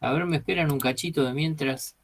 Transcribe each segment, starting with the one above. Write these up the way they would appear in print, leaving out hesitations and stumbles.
A ver, me esperan un cachito de mientras.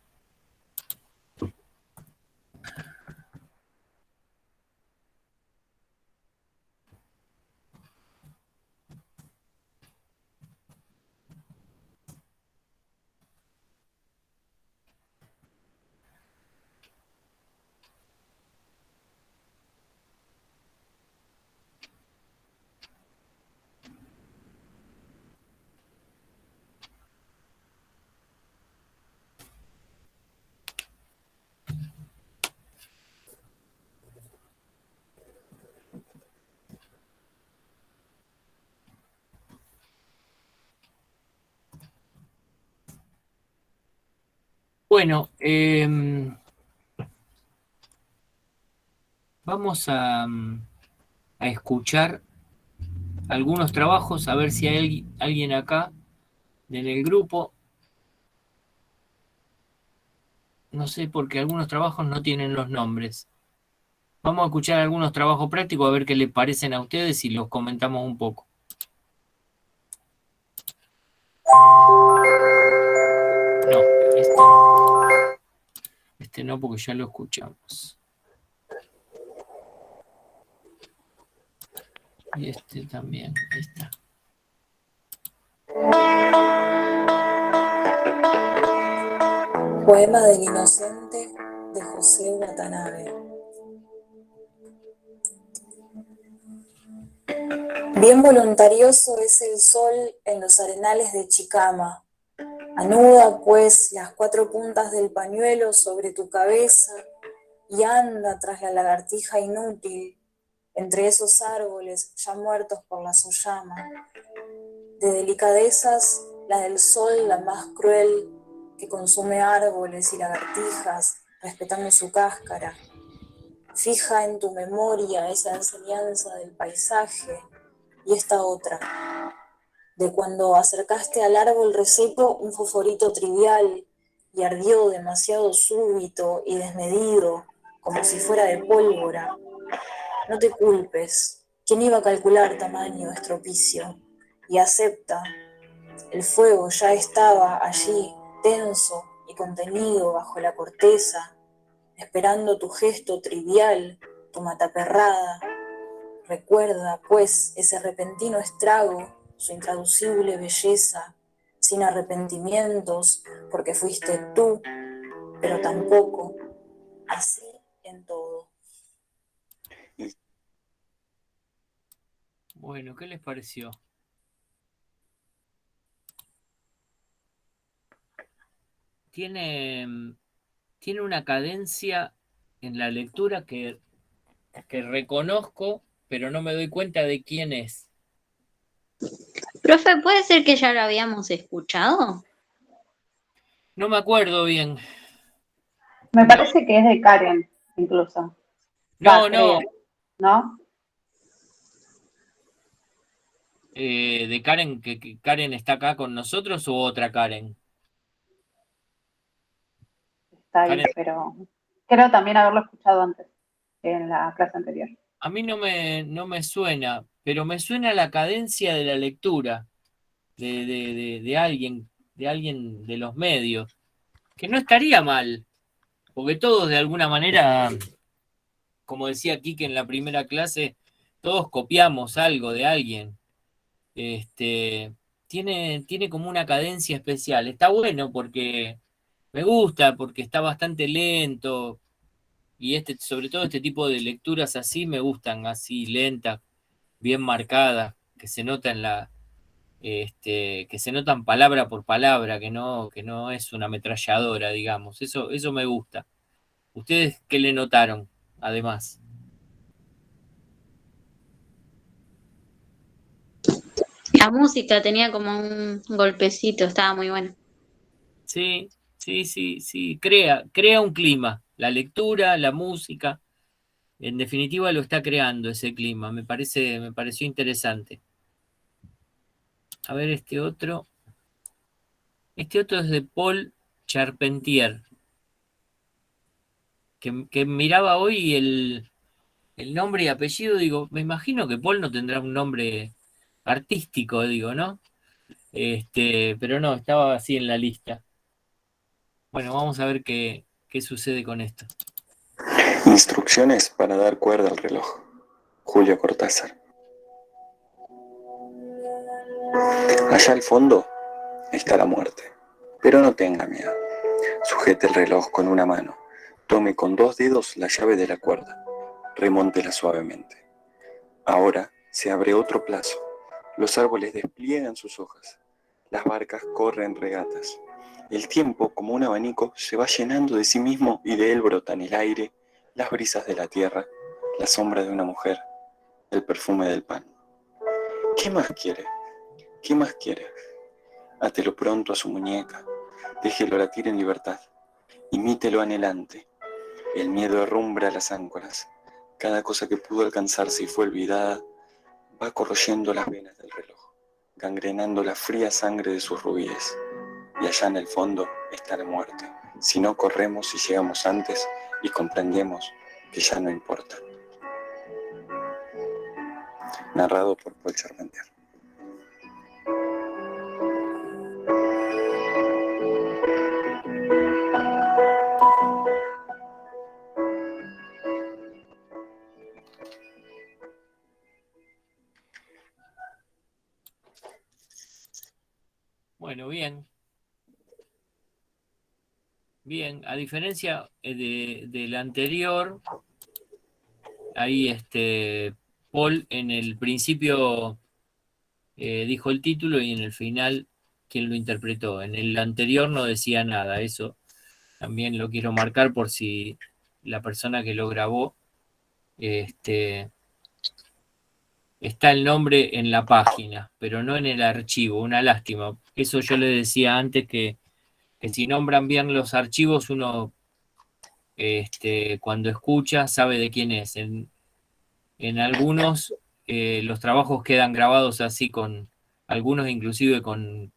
Bueno, vamos a escuchar algunos trabajos, a ver si hay alguien acá en el grupo. No sé, porque algunos trabajos no tienen los nombres. Vamos a escuchar algunos trabajos prácticos, a ver qué les parecen a ustedes y los comentamos un poco. No, este no, porque ya lo escuchamos. Y este también, ahí está. Poema del inocente de José Watanabe. Bien voluntarioso es el sol en los arenales de Chicama. Anuda pues las cuatro puntas del pañuelo sobre tu cabeza y anda tras la lagartija inútil entre esos árboles ya muertos por la sollama. De delicadezas, la del sol la más cruel, que consume árboles y lagartijas respetando su cáscara. Fija en tu memoria esa enseñanza del paisaje y esta otra, de cuando acercaste al árbol reseco un fosforito trivial y ardió demasiado súbito y desmedido, como si fuera de pólvora. No te culpes, ¿quién iba a calcular tamaño estropicio? Y acepta, el fuego ya estaba allí, tenso y contenido bajo la corteza, esperando tu gesto trivial, tu mataperrada. Recuerda, pues, ese repentino estrago, su intraducible belleza, sin arrepentimientos, porque fuiste tú, pero tampoco, así en todo. Bueno, ¿qué les pareció? Tiene, tiene una cadencia en la lectura que reconozco, pero no me doy cuenta de quién es. Profe, ¿puede ser que ya lo habíamos escuchado? No me acuerdo bien. Me No, parece que es de Karen, incluso. Va, no, creo, no. ¿no? De Karen, que Karen está acá con nosotros o otra Karen. Está Karen, ahí, pero creo también haberlo escuchado antes, en la clase anterior. a mí no me suena, pero me suena la cadencia de la lectura de alguien de los medios, que no estaría mal, porque todos de alguna manera, como decía Kike en la primera clase, todos copiamos algo de alguien. Este, tiene como una cadencia especial. Está bueno porque me gusta, porque está bastante lento. Y sobre todo este tipo de lecturas así me gustan, así lentas, bien marcadas, que se nota que se notan palabra por palabra, que no es una ametralladora, digamos. Eso me gusta. ¿Ustedes qué le notaron, además? La música tenía como un golpecito, estaba muy bueno. Sí, sí, crea un clima. La lectura, la música, en definitiva lo está creando ese clima. Me pareció interesante. A ver este otro. Este otro es de Paul Charpentier, que miraba hoy el nombre y apellido, digo, me imagino que Paul no tendrá un nombre artístico, digo, ¿no? Pero no, estaba así en la lista. Bueno, vamos a ver qué sucede con esto. Instrucciones para dar cuerda al reloj. Julio Cortázar. Allá al fondo está la muerte, pero no tenga miedo. Sujete el reloj con una mano. Tome con 2 dedos la llave de la cuerda. Remóntela suavemente. Ahora se abre otro plazo. Los árboles despliegan sus hojas. Las barcas corren regatas. El tiempo, como un abanico, se va llenando de sí mismo y de él brotan el aire, las brisas de la tierra, la sombra de una mujer, el perfume del pan. ¿Qué más quiere? ¿Qué más quiere? Átelo pronto a su muñeca. Déjelo latir en libertad. Imítelo anhelante. El miedo herrumbra las áncoras. Cada cosa que pudo alcanzarse y fue olvidada va corroyendo las venas del reloj, gangrenando la fría sangre de sus rubíes. Y allá en el fondo está la muerte. Si no corremos y llegamos antes y comprendemos que ya no importa. Narrado por Paul Charpentier. Bueno, bien. Bien, a diferencia del anterior, ahí Paul en el principio dijo el título y en el final quién lo interpretó. En el anterior no decía nada, eso también lo quiero marcar por si la persona que lo grabó está el nombre en la página, pero no en el archivo, una lástima. Eso yo le decía antes que si nombran bien los archivos, uno cuando escucha sabe de quién es. En algunos los trabajos quedan grabados así con algunos inclusive con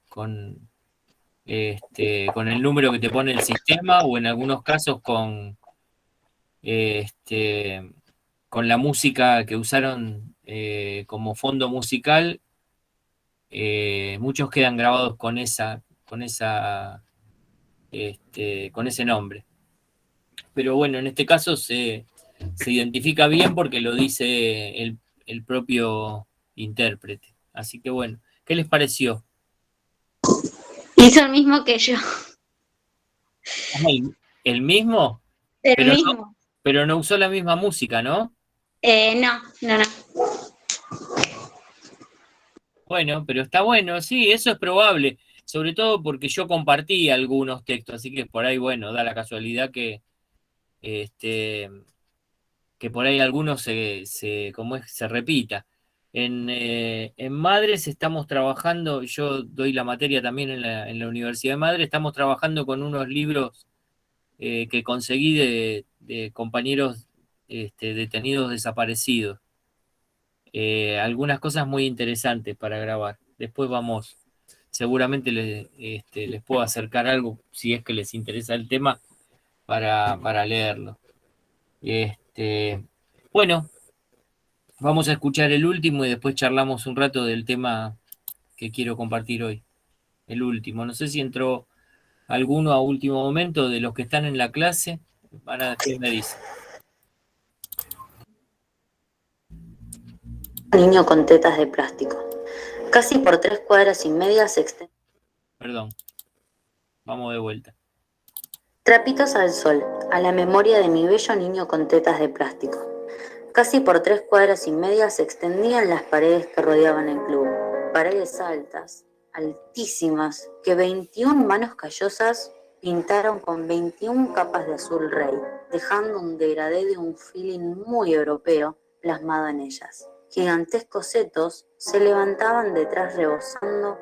el número que te pone el sistema o en algunos casos con la música que usaron como fondo musical. Muchos quedan grabados con con ese nombre. Pero bueno, en este caso se identifica bien porque lo dice el propio intérprete. Así que bueno, ¿qué les pareció? Hizo el mismo que yo. ¿El mismo? El Pero mismo. pero no usó la misma música, ¿no? No. Bueno, pero está bueno, sí, eso es probable, sobre todo porque yo compartí algunos textos, así que por ahí, bueno, da la casualidad este, que por ahí algunos se repita. En Madres estamos trabajando, yo doy la materia también en la Universidad de Madres, estamos trabajando con unos libros que conseguí de compañeros detenidos desaparecidos. Algunas cosas muy interesantes para grabar. Después seguramente les puedo acercar algo si es que les interesa el tema para leerlo. Bueno, vamos a escuchar el último y después charlamos un rato del tema que quiero compartir hoy. El último. No sé si entró alguno a último momento de los que están en la clase. Van a decir, me dice. Niño con tetas de plástico. Casi por 3 cuadras y media se extiende. Perdón. Vamos de vuelta. Trapitos al sol, a la memoria de mi bello niño con tetas de plástico. Casi por 3 cuadras y media se extendían las paredes que rodeaban el club. Paredes altas, altísimas, que 21 manos callosas pintaron con 21 capas de azul rey, dejando un degradé de un feeling muy europeo plasmado en ellas. Gigantescos setos se levantaban detrás rebosando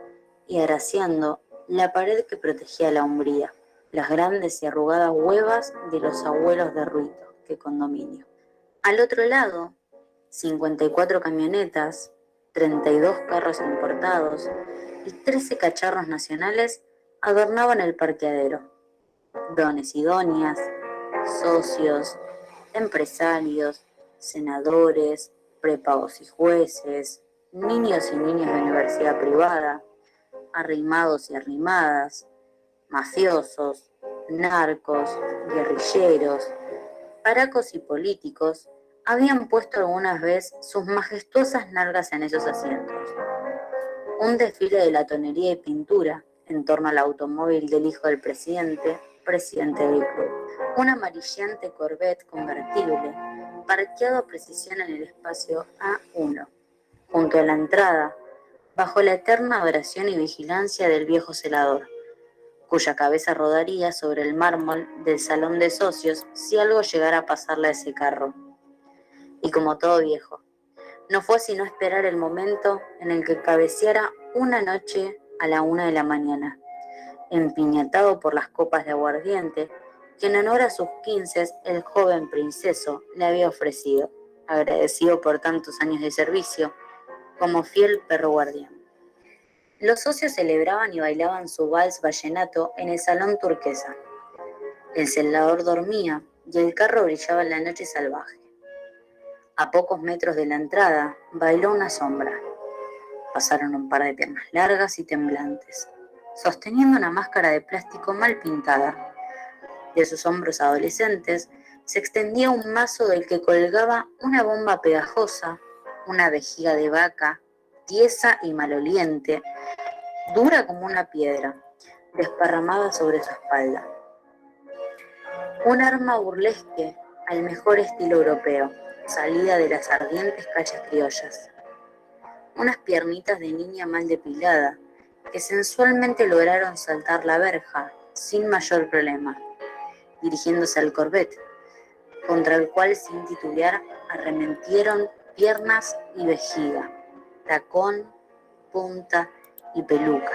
y agraciando la pared que protegía la umbría, las grandes y arrugadas huevas de los abuelos de Ruito, que condominio. Al otro lado, 54 camionetas, 32 carros importados y 13 cacharros nacionales adornaban el parqueadero. Dones y doñas, socios, empresarios, senadores, prepagos y jueces, niños y niñas de universidad privada, arrimados y arrimadas, mafiosos, narcos, guerrilleros, paracos y políticos habían puesto algunas veces sus majestuosas nalgas en esos asientos. Un desfile de latonería y pintura en torno al automóvil del hijo del presidente del club. Un amarillante Corvette convertible, parqueado a precisión en el espacio A1, junto a la entrada, bajo la eterna adoración y vigilancia del viejo celador, cuya cabeza rodaría sobre el mármol del salón de socios si algo llegara a pasarle a ese carro. Y como todo viejo, no fue sino esperar el momento en el que cabeceara una noche a la 1 de la mañana, empiñatado por las copas de aguardiente que en honor a sus 15 el joven princeso le había ofrecido, agradecido por tantos años de servicio, como fiel perro guardián. Los socios celebraban y bailaban su vals vallenato en el salón turquesa. El celador dormía y el carro brillaba en la noche salvaje. A pocos metros de la entrada bailó una sombra. Pasaron un par de piernas largas y temblantes, sosteniendo una máscara de plástico mal pintada. De sus hombros adolescentes se extendía un mazo del que colgaba una bomba pegajosa, una vejiga de vaca, tiesa y maloliente, dura como una piedra, desparramada sobre su espalda. Un arma burlesque al mejor estilo europeo, salida de las ardientes calles criollas. Unas piernitas de niña mal depilada, que sensualmente lograron saltar la verja sin mayor problema, dirigiéndose al Corvette, contra el cual sin titubear arremetieron piernas y vejiga, tacón, punta y peluca,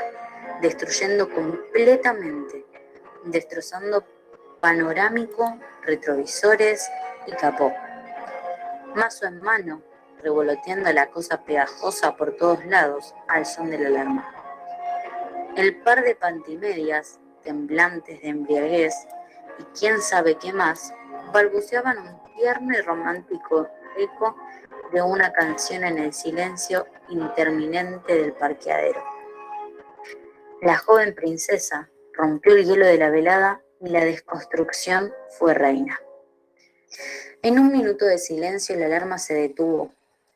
destruyendo completamente, destrozando panorámico, retrovisores y capó. Mazo en mano, revoloteando la cosa pegajosa por todos lados al son de la alarma. El par de pantimedias, temblantes de embriaguez y quién sabe qué más, balbuceaban un tierno y romántico eco de una canción en el silencio interminente del parqueadero. La joven princesa rompió el hielo de la velada y la desconstrucción fue reina. En un minuto de silencio la alarma se detuvo.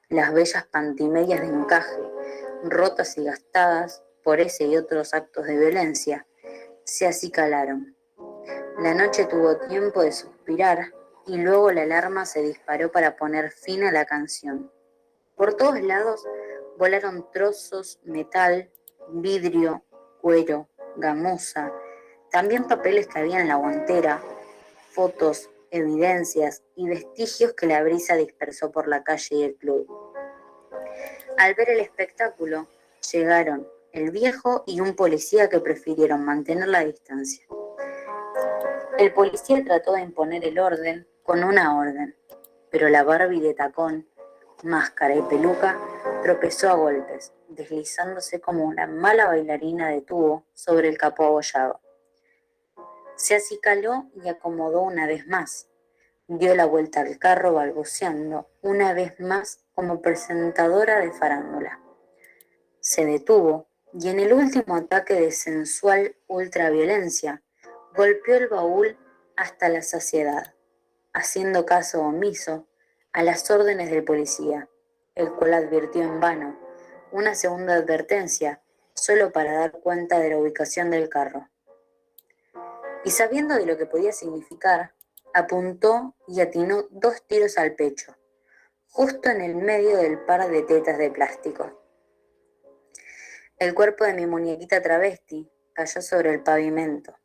Las bellas pantimedias de encaje, rotas y gastadas por ese y otros actos de violencia, se acicalaron. La noche tuvo tiempo de suspirar y luego la alarma se disparó para poner fin a la canción. Por todos lados volaron trozos, metal, vidrio, cuero, gamuza, también papeles que había en la guantera, fotos, evidencias y vestigios que la brisa dispersó por la calle y el club. Al ver el espectáculo, llegaron el viejo y un policía que prefirieron mantener la distancia. El policía trató de imponer el orden con una orden, pero la Barbie de tacón, máscara y peluca tropezó a golpes, deslizándose como una mala bailarina de tubo sobre el capó abollado. Se acicaló y acomodó una vez más. Dio la vuelta al carro balbuceando una vez más como presentadora de farándula. Se detuvo y en el último ataque de sensual ultraviolencia golpeó el baúl hasta la saciedad, haciendo caso omiso a las órdenes del policía, el cual advirtió en vano una segunda advertencia solo para dar cuenta de la ubicación del carro. Y sabiendo de lo que podía significar, apuntó y atinó 2 tiros al pecho, justo en el medio del par de tetas de plástico. El cuerpo de mi muñequita travesti cayó sobre el pavimento.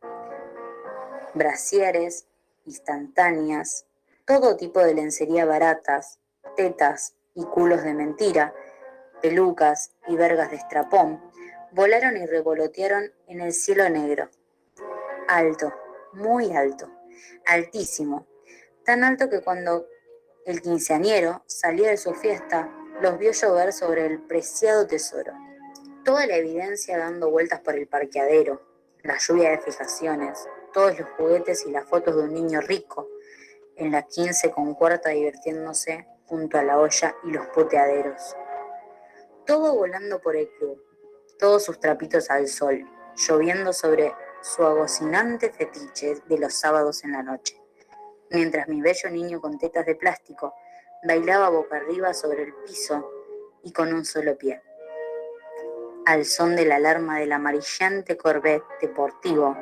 Brasieres, instantáneas, todo tipo de lencería baratas, tetas y culos de mentira, pelucas y vergas de estrapón, volaron y revolotearon en el cielo negro. Alto, muy alto, altísimo, tan alto que cuando el quinceañero salía de su fiesta, los vio llover sobre el preciado tesoro. Toda la evidencia dando vueltas por el parqueadero, la lluvia de fijaciones, todos los juguetes y las fotos de un niño rico, en la 15:15 divirtiéndose junto a la olla y los poteaderos. Todo volando por el club, todos sus trapitos al sol, lloviendo sobre su agocinante fetiche de los sábados en la noche, mientras mi bello niño con tetas de plástico bailaba boca arriba sobre el piso y con un solo pie, al son de la alarma del amarillante Corvette deportivo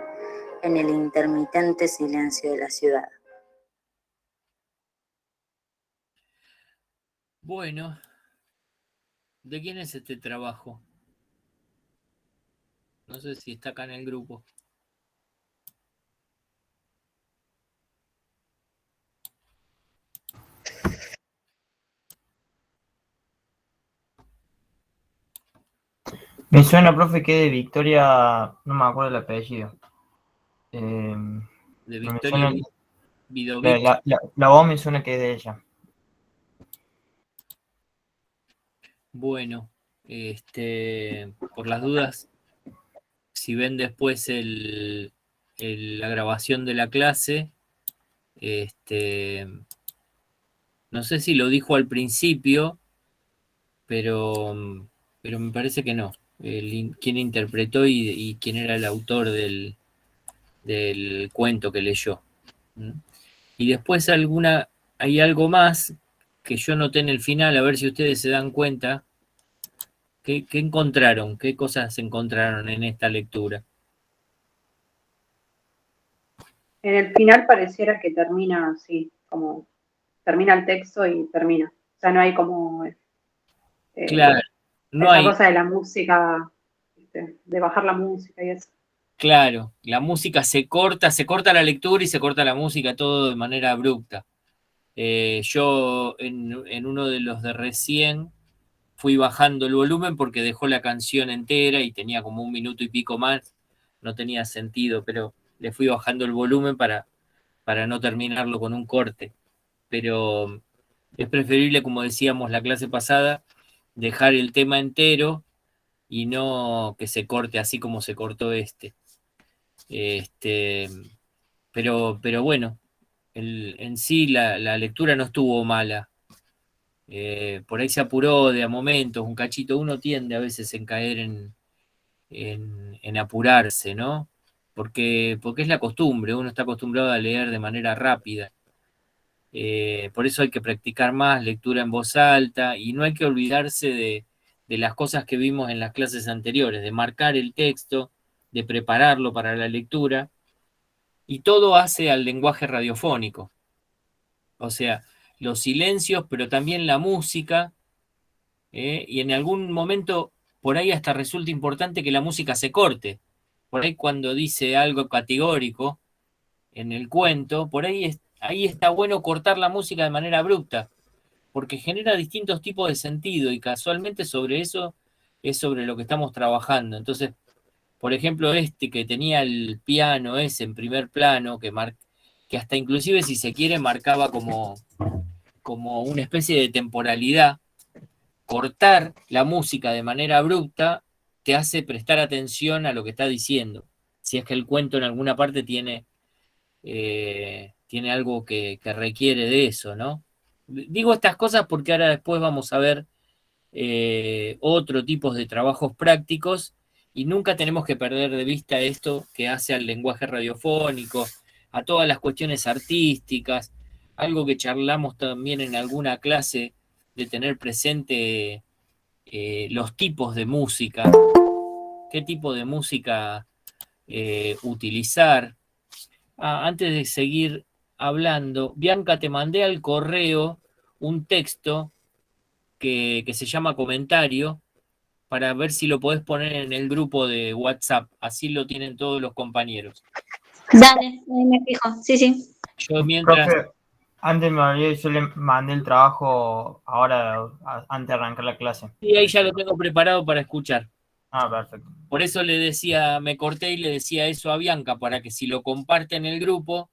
en el intermitente silencio de la ciudad. Bueno, ¿de quién es este trabajo? No sé si está acá en el grupo. Me suena, profe, que de Victoria, no me acuerdo el apellido. De Me Victoria suena- Vidovic. la voz me suena que es de ella. Bueno, por las dudas, si ven después la grabación de la clase, no sé si lo dijo al principio, pero me parece que no. Quién interpretó y quién era el autor del cuento que leyó. ¿Mm? Y después hay algo más que yo noté en el final, a ver si ustedes se dan cuenta. ¿Qué encontraron? ¿Qué cosas encontraron en esta lectura? En el final pareciera que termina así, como termina el texto y termina. O sea, no hay como Claro, no esa hay, cosa de la música, de bajar la música y eso. claro, la música se corta la lectura y se corta la música, todo de manera abrupta. Yo en uno de los de recién fui bajando el volumen porque dejó la canción entera y tenía como un minuto y pico más, no tenía sentido, pero le fui bajando el volumen para no terminarlo con un corte. Pero es preferible, como decíamos la clase pasada, dejar el tema entero y no que se corte así como se cortó este. Este, pero bueno, en sí la lectura no estuvo mala. Por ahí se apuró de a momentos, un cachito. Uno tiende a veces en caer en apurarse, ¿no? Porque es la costumbre, uno está acostumbrado a leer de manera rápida. Por eso hay que practicar más lectura en voz alta y no hay que olvidarse de las cosas que vimos en las clases anteriores, de marcar el texto, de prepararlo para la lectura, y todo hace al lenguaje radiofónico. O sea, los silencios, pero también la música, y en algún momento por ahí hasta resulta importante que la música se corte. Por ahí cuando dice algo categórico en el cuento, ahí está bueno cortar la música de manera abrupta, porque genera distintos tipos de sentido y casualmente sobre eso es sobre lo que estamos trabajando. Entonces, por ejemplo, que tenía el piano ese en primer plano, que hasta inclusive si se quiere marcaba como una especie de temporalidad, cortar la música de manera abrupta te hace prestar atención a lo que está diciendo. Si es que el cuento en alguna parte tiene algo que requiere de eso, ¿no? Digo estas cosas porque ahora después vamos a ver otro tipo de trabajos prácticos y nunca tenemos que perder de vista esto que hace al lenguaje radiofónico, a todas las cuestiones artísticas, algo que charlamos también en alguna clase de tener presente los tipos de música, qué tipo de música utilizar. Antes de seguir hablando, Bianca, te mandé al correo un texto que se llama comentario para ver si lo podés poner en el grupo de WhatsApp, así lo tienen todos los compañeros. Dale, ahí me fijo. Sí, sí. Yo mientras... Profe, antes me olvidé, yo le mandé el trabajo ahora, antes de arrancar la clase. Sí, ahí ya lo tengo preparado para escuchar. Ah, perfecto. Por eso le decía, me corté y le decía eso a Bianca, para que si lo comparten en el grupo,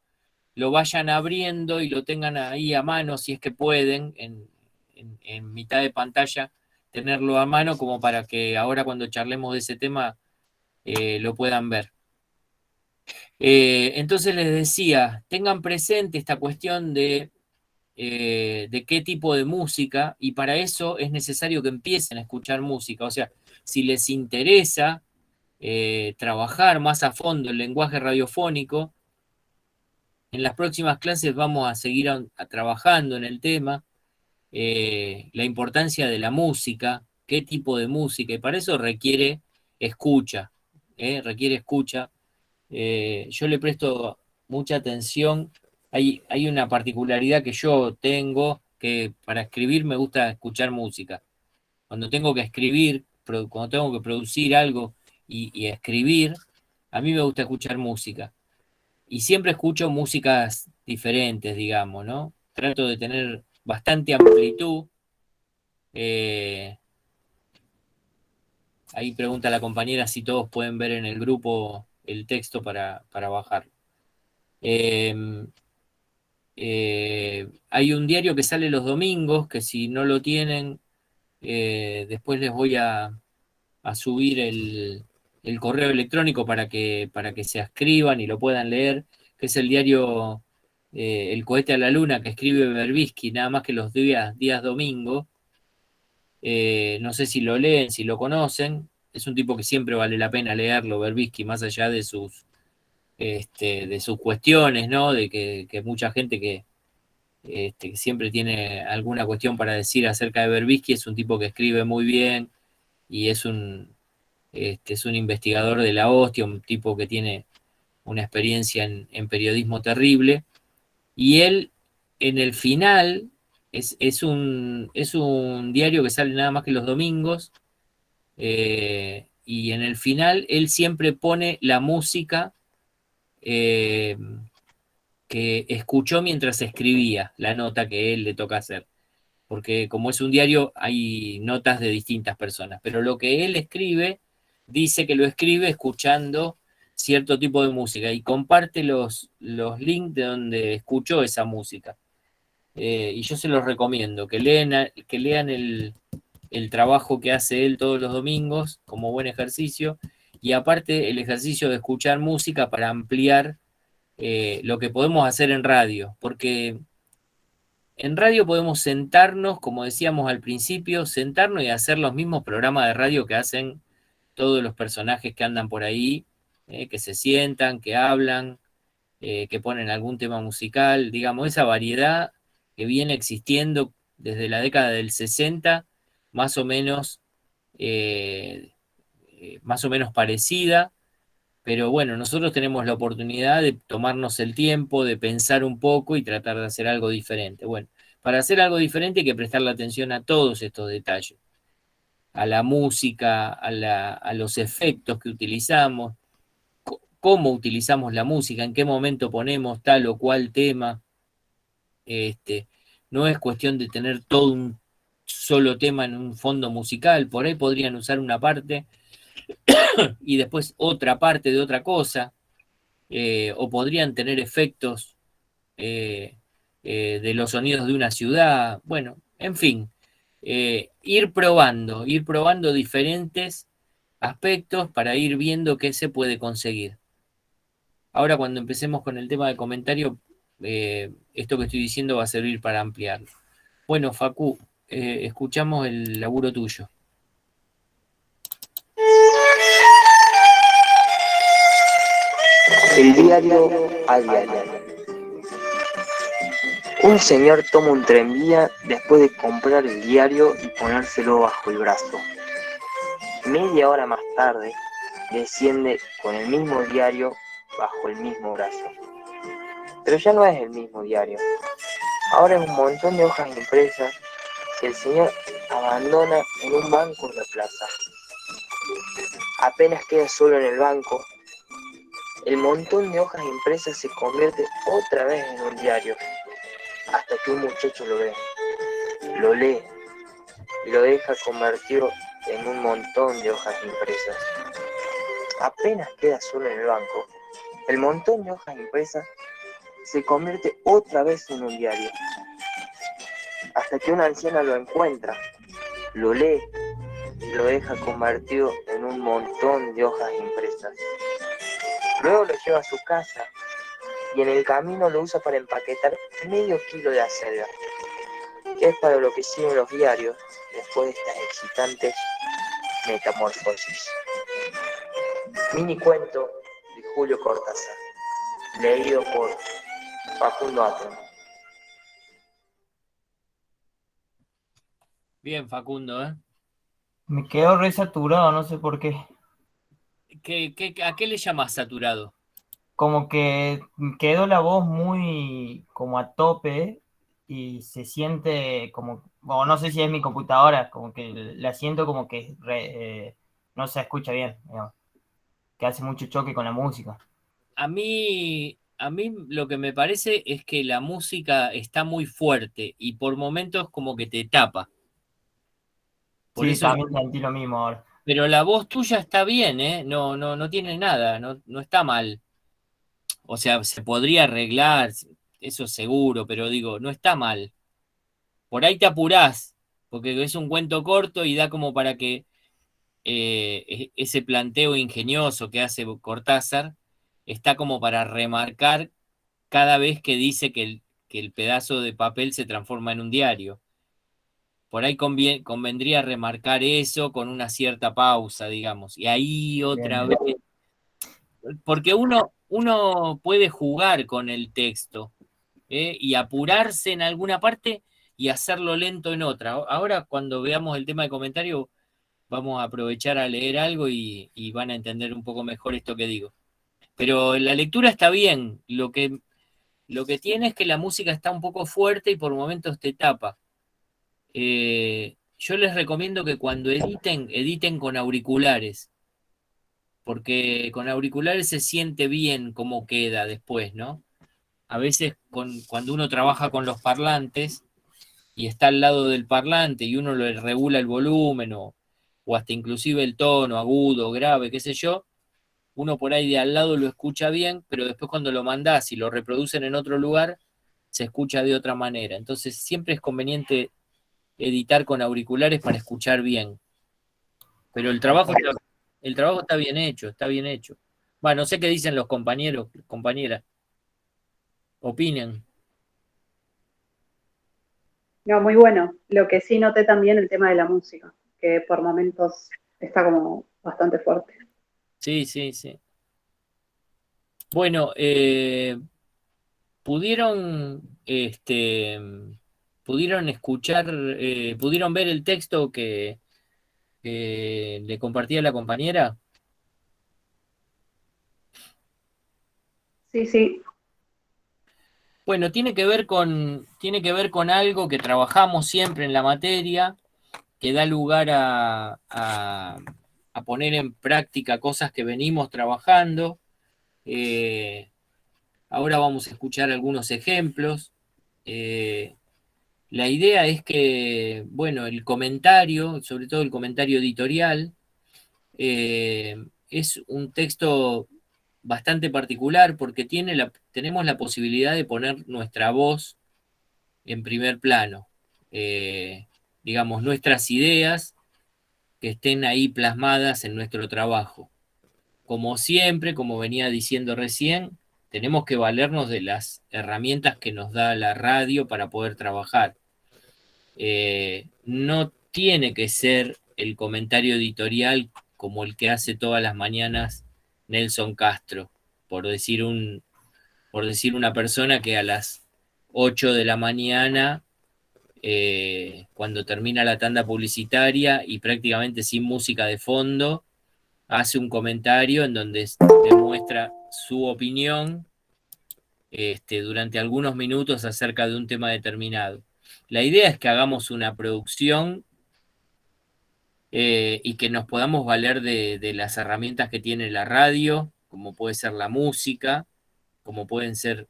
lo vayan abriendo y lo tengan ahí a mano, si es que pueden, en mitad de pantalla, tenerlo a mano como para que ahora cuando charlemos de ese tema lo puedan ver. Entonces les decía, tengan presente esta cuestión de qué tipo de música, y para eso es necesario que empiecen a escuchar música. O sea, si les interesa trabajar más a fondo el lenguaje radiofónico, en las próximas clases vamos a seguir trabajando en el tema, la importancia de la música, qué tipo de música, y para eso requiere escucha, requiere escucha. Yo le presto mucha atención. Hay una particularidad que yo tengo, que para escribir me gusta escuchar música. Cuando tengo que escribir, cuando tengo que producir algo y escribir, a mí me gusta escuchar música. Y siempre escucho músicas diferentes, digamos, ¿no? Trato de tener bastante amplitud. Eh, Ahí pregunta la compañera si todos pueden ver en el grupo el texto para bajarlo. Hay un diario que sale los domingos, que si no lo tienen, después les voy a subir el correo electrónico para que se inscriban y lo puedan leer, que es el diario El cohete a la luna, que escribe Berbisky, nada más que los días domingos. No sé si lo leen, si lo conocen. Es un tipo que siempre vale la pena leerlo, Berbisky, más allá de de sus cuestiones, ¿no? De que mucha gente que siempre tiene alguna cuestión para decir acerca de Berbisky, es un tipo que escribe muy bien y es un investigador de la hostia, un tipo que tiene una experiencia en periodismo terrible. Y él, en el final, es un diario que sale nada más que los domingos, y en el final él siempre pone la música eh, que escuchó mientras escribía la nota que él le toca hacer. Porque como es un diario, hay notas de distintas personas, pero lo que él escribe, dice que lo escribe escuchando cierto tipo de música y comparte los links de donde escuchó esa música. Y yo se los recomiendo, que lean el trabajo que hace él todos los domingos como buen ejercicio, y aparte el ejercicio de escuchar música para ampliar lo que podemos hacer en radio, porque en radio podemos sentarnos, como decíamos al principio, sentarnos y hacer los mismos programas de radio que hacen todos los personajes que andan por ahí, que se sientan, que hablan, que ponen algún tema musical, digamos, esa variedad que viene existiendo desde la década del 60, más o menos, más o menos parecida. Pero bueno, nosotros tenemos la oportunidad de tomarnos el tiempo, de pensar un poco y tratar de hacer algo diferente. Bueno, para hacer algo diferente hay que prestarle atención a todos estos detalles, a la música, a los efectos que utilizamos, cómo utilizamos la música, en qué momento ponemos tal o cual tema. No es cuestión de tener todo un solo tema en un fondo musical, por ahí podrían usar una parte y después otra parte de otra cosa. O podrían tener efectos de los sonidos de una ciudad. Bueno, en fin, ir probando diferentes aspectos para ir viendo qué se puede conseguir. Ahora, cuando empecemos con el tema de comentario, esto que estoy diciendo va a servir para ampliarlo. Bueno, Facu, escuchamos el laburo tuyo. El diario a diario. Un señor toma un tranvía después de comprar el diario y ponérselo bajo el brazo. Media hora más tarde, desciende con el mismo diario bajo el mismo brazo. Pero ya no es el mismo diario. Ahora es un montón de hojas impresas que el señor abandona en un banco en la plaza. Apenas queda solo en el banco, el montón de hojas impresas se convierte otra vez en un diario, hasta que un muchacho lo ve, lo lee y lo deja convertido en un montón de hojas impresas. Apenas queda solo en el banco, el montón de hojas impresas se convierte otra vez en un diario, hasta que una anciana lo encuentra, lo lee y lo deja convertido en un montón de hojas impresas. Luego lo lleva a su casa y en el camino lo usa para empaquetar medio kilo de acelga, que es para lo que sirven los diarios después de estas excitantes Metamorfosis. Mini cuento de Julio Cortázar, leído por Facundo Atron. Bien, Facundo, ¿eh? Me quedo re saturado, no sé por qué. ¿A qué le llamas saturado? Como que quedó la voz muy como a tope y se siente como, o no sé si es mi computadora, como que la siento como que no se escucha bien, digamos, que hace mucho choque con la música. A mí lo que me parece es que la música está muy fuerte y por momentos como que te tapa. Por Sí, eso, también sentí lo mismo ahora. pero la voz tuya está bien, ¿eh? No tiene nada, no está mal. O sea, se podría arreglar, eso seguro, pero digo, no está mal. Por ahí te apurás, porque es un cuento corto y da como para que ese planteo ingenioso que hace Cortázar está como para remarcar cada vez que dice que el pedazo de papel se transforma en un diario. Por ahí convendría remarcar eso con una cierta pausa, digamos. Y ahí Bien, otra bien. vez, porque uno puede jugar con el texto, y apurarse en alguna parte y hacerlo lento en otra. Ahora, cuando veamos el tema de comentario, vamos a aprovechar a leer algo y van a entender un poco mejor esto que digo. Pero la lectura está bien, lo que tiene es que la música está un poco fuerte y por momentos te tapa. Yo les recomiendo que cuando editen con auriculares, porque con auriculares se siente bien cómo queda después, ¿no? A veces cuando uno trabaja con los parlantes y está al lado del parlante y uno le regula el volumen o hasta inclusive el tono agudo, grave, qué sé yo, uno por ahí de al lado lo escucha bien, pero después cuando lo mandás y lo reproducen en otro lugar, se escucha de otra manera. Entonces siempre es conveniente editar con auriculares para escuchar bien. Pero el trabajo está bien hecho, está bien hecho. Bueno, no sé qué dicen los compañeros, compañeras, opinan. No, muy bueno. Lo que sí noté también el tema de la música, que por momentos está como bastante fuerte. Sí, sí, sí. Bueno, pudieron, pudieron escuchar, pudieron ver el texto que le compartía la compañera. Sí, sí, Bueno, tiene que ver con algo que trabajamos siempre en la materia, que da lugar a poner en práctica cosas que venimos trabajando. Eh, Ahora vamos a escuchar algunos ejemplos. Eh, la idea es que, bueno, el comentario, sobre todo el comentario editorial, es un texto bastante particular porque tenemos la posibilidad de poner nuestra voz en primer plano. Digamos, nuestras ideas que estén ahí plasmadas en nuestro trabajo. Como siempre, como venía diciendo recién, tenemos que valernos de las herramientas que nos da la radio para poder trabajar. No tiene que ser el comentario editorial como el que hace todas las mañanas Nelson Castro, por decir por decir una persona que a las 8 de la mañana, cuando termina la tanda publicitaria y prácticamente sin música de fondo, hace un comentario en donde demuestra su opinión, durante algunos minutos acerca de un tema determinado. La idea es que hagamos una producción, y que nos podamos valer de las herramientas que tiene la radio, como puede ser la música, como pueden ser,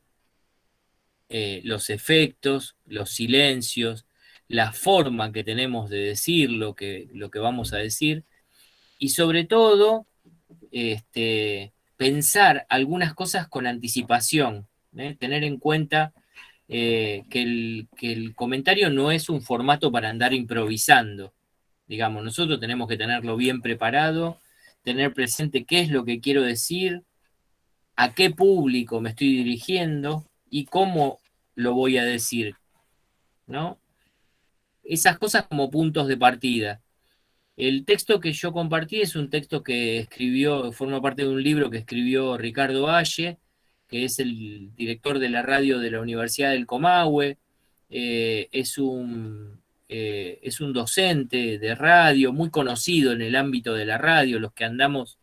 los efectos, los silencios, la forma que tenemos de decir lo que vamos a decir, y sobre todo, pensar algunas cosas con anticipación, tener en cuenta, que el comentario no es un formato para andar improvisando. Digamos, nosotros tenemos que tenerlo bien preparado, tener presente qué es lo que quiero decir, a qué público me estoy dirigiendo y cómo lo voy a decir, ¿no? Esas cosas como puntos de partida. El texto que yo compartí es un texto que escribió, forma parte de un libro que escribió Ricardo Valle, que es el director de la radio de la Universidad del Comahue. Es un docente de radio muy conocido en el ámbito de la radio, los que andamos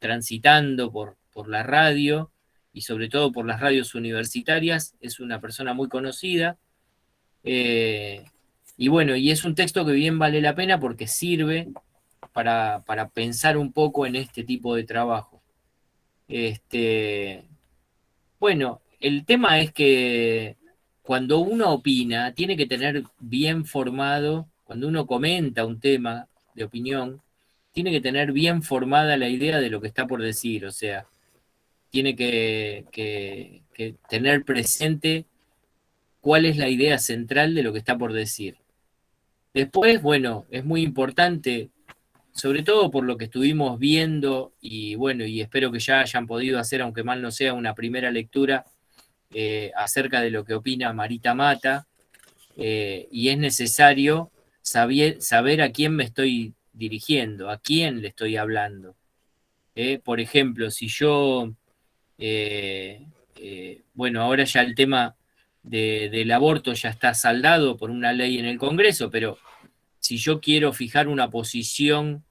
transitando por la radio y sobre todo por las radios universitarias. Es una persona muy conocida. Y bueno, y es un texto que bien vale la pena porque sirve para pensar un poco en este tipo de trabajo. Bueno, el tema es que cuando uno opina, tiene que tener bien formado, cuando uno comenta un tema de opinión, tiene que tener bien formada la idea de lo que está por decir, o sea, tiene que tener presente cuál es la idea central de lo que está por decir. Después, bueno, es muy importante, sobre todo por lo que estuvimos viendo, y bueno, y espero que ya hayan podido hacer, aunque mal no sea, una primera lectura acerca de lo que opina Marita Mata, y es necesario saber a quién me estoy dirigiendo, a quién le estoy hablando. Por ejemplo, si yo, bueno, ahora ya el tema del aborto ya está saldado por una ley en el Congreso, pero si yo quiero fijar una posición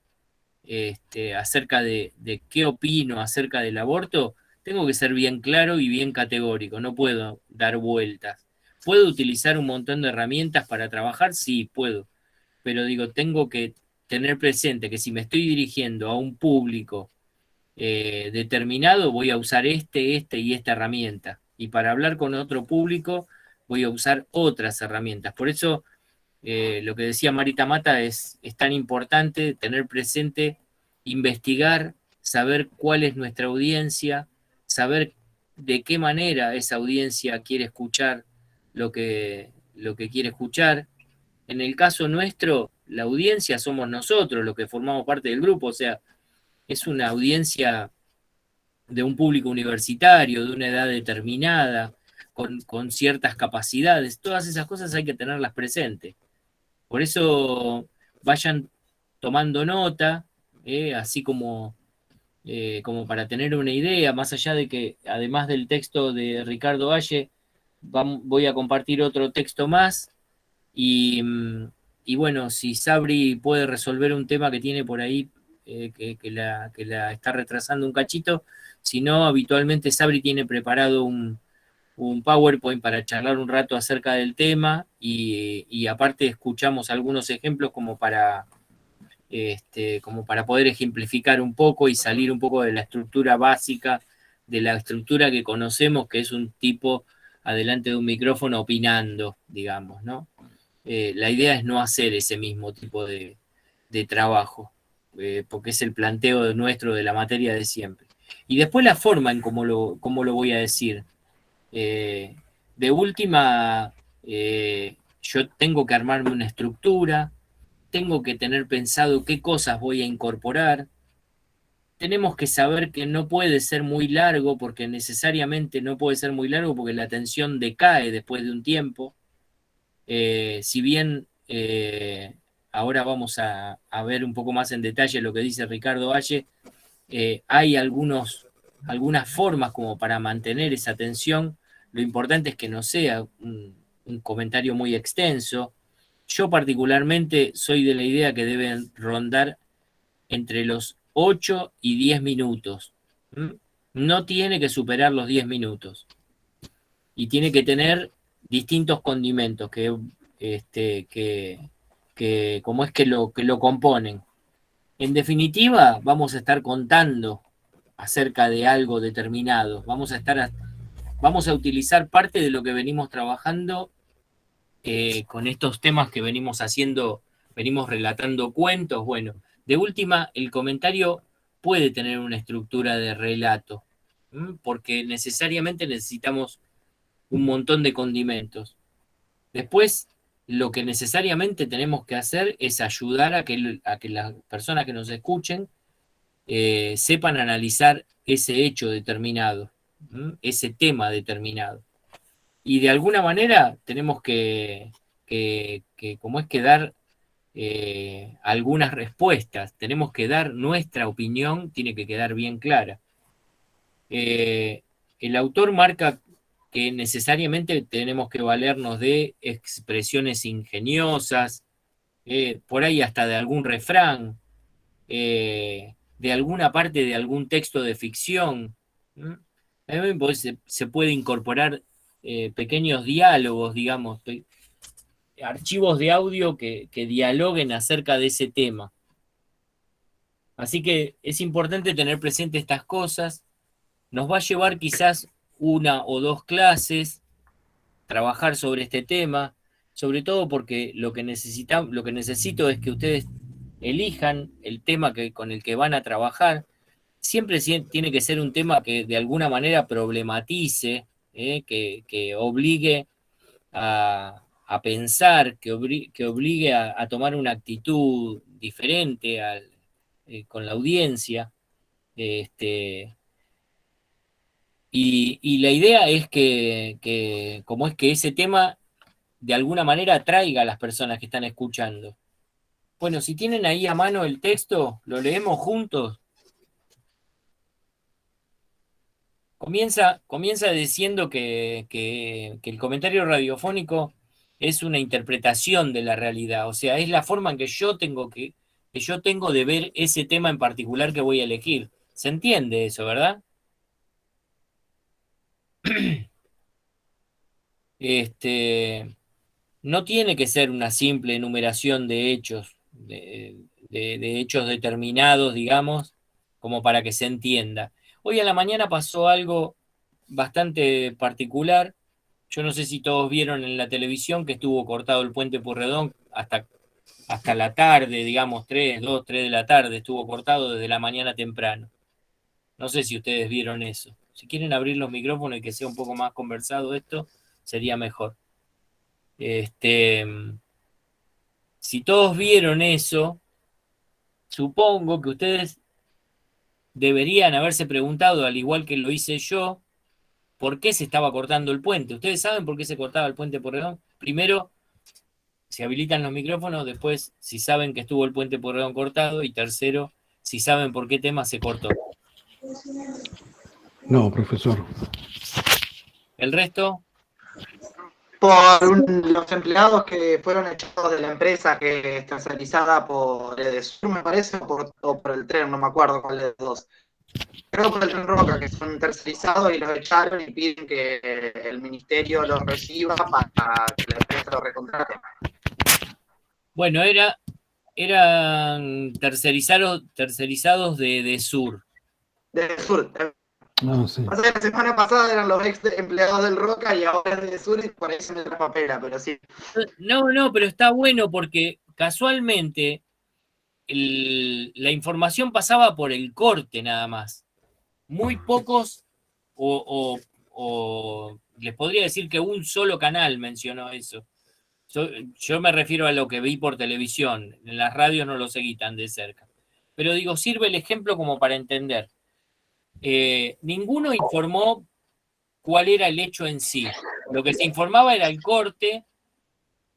acerca de qué opino acerca del aborto, tengo que ser bien claro y bien categórico, no puedo dar vueltas. ¿Puedo utilizar un montón de herramientas para trabajar? Sí, puedo, pero digo, tengo que tener presente que si me estoy dirigiendo a un público determinado, voy a usar este y esta herramienta. Y para hablar con otro público, voy a usar otras herramientas. Por eso, lo que decía Marita Mata es tan importante tener presente, investigar, saber cuál es nuestra audiencia, saber de qué manera esa audiencia quiere escuchar lo que quiere escuchar. En el caso nuestro, la audiencia somos nosotros, los que formamos parte del grupo, o sea, es una audiencia de un público universitario, de una edad determinada, con ciertas capacidades. Todas esas cosas hay que tenerlas presentes. Por eso vayan tomando nota, así como para tener una idea, más allá de que además del texto de Ricardo Valle, voy a compartir otro texto más y, y bueno, si Sabri puede resolver un tema que tiene por ahí, que la está retrasando un cachito, si no, habitualmente Sabri tiene preparado un PowerPoint para charlar un rato acerca del tema y aparte escuchamos algunos ejemplos como para poder ejemplificar un poco y salir un poco de la estructura básica, de la estructura que conocemos, que es un tipo adelante de un micrófono opinando, digamos, ¿no? La idea es no hacer ese mismo tipo de trabajo, porque es el planteo nuestro de la materia de siempre. Y después la forma en cómo lo voy a decir. De última, yo tengo que armarme una estructura, tengo que tener pensado qué cosas voy a incorporar. Tenemos que saber que no puede ser muy largo, porque necesariamente no puede ser muy largo, porque la atención decae después de un tiempo. Si bien ahora vamos a ver un poco más en detalle lo que dice Ricardo Valle, hay algunas formas como para mantener esa atención. Lo importante es que no sea un comentario muy extenso. Yo particularmente soy de la idea que deben rondar entre los 8 y 10 minutos. No tiene que superar los 10 minutos. Y tiene que tener distintos condimentos como es que lo componen. En definitiva, vamos a estar contando acerca de algo determinado. Vamos a utilizar parte de lo que venimos trabajando con estos temas que venimos haciendo, venimos relatando cuentos. Bueno, de última, el comentario puede tener una estructura de relato, porque necesariamente necesitamos un montón de condimentos. Después, lo que necesariamente tenemos que hacer es ayudar a que las personas que nos escuchen sepan analizar ese hecho determinado, ese tema determinado. Y de alguna manera tenemos que dar algunas respuestas, tenemos que dar nuestra opinión, tiene que quedar bien clara. El autor marca que necesariamente tenemos que valernos de expresiones ingeniosas, por ahí hasta de algún refrán, de alguna parte de algún texto de ficción. También se puede incorporar pequeños diálogos, digamos, archivos de audio que dialoguen acerca de ese tema. Así que es importante tener presente estas cosas. Nos va a llevar quizás 1 o 2 clases trabajar sobre este tema, sobre todo porque lo que necesito es que ustedes elijan el tema con el que van a trabajar. Siempre tiene que ser un tema que de alguna manera problematice, que obligue a pensar, que obligue a tomar una actitud diferente con la audiencia. Y la idea es que como es que ese tema de alguna manera atraiga a las personas que están escuchando. Bueno, si tienen ahí a mano el texto, lo leemos juntos. Comienza diciendo que el comentario radiofónico es una interpretación de la realidad, o sea, es la forma en que yo tengo de ver ese tema en particular que voy a elegir. ¿Se entiende eso, verdad? No tiene que ser una simple enumeración de hechos, de hechos determinados, digamos, como para que se entienda. Hoy a la mañana pasó algo bastante particular. Yo no sé si todos vieron en la televisión que estuvo cortado el puente Pueyrredón hasta la tarde, digamos, 2, 3 de la tarde, estuvo cortado desde la mañana temprano. No sé si ustedes vieron eso. Si quieren abrir los micrófonos y que sea un poco más conversado esto, sería mejor. Si todos vieron eso, supongo que ustedes deberían haberse preguntado, al igual que lo hice yo, por qué se estaba cortando el puente. ¿Ustedes saben por qué se cortaba el puente Pueyrredón? Primero, si habilitan los micrófonos, después, si saben que estuvo el puente Pueyrredón cortado, y tercero, si saben por qué tema se cortó. No, profesor. ¿El resto? Por los empleados que fueron echados de la empresa que es tercerizada por Edesur, me parece, o por el tren, no me acuerdo cuál de los dos. Creo por el Tren Roca, que son tercerizados y los echaron y piden que el ministerio los reciba para que la empresa los recontrate. Bueno, eran tercerizados de Edesur. De Edesur. No, sí. O sea, la semana pasada eran los ex empleados del Roca y ahora es de Edesur y por ahí se me papera, pero sí. No, pero está bueno porque casualmente la información pasaba por el corte nada más. Muy pocos, o les podría decir que un solo canal mencionó eso. Yo me refiero a lo que vi por televisión. En las radios no lo seguí tan de cerca. Pero digo, sirve el ejemplo como para entender. Ninguno informó cuál era el hecho en sí. Lo que se informaba era el corte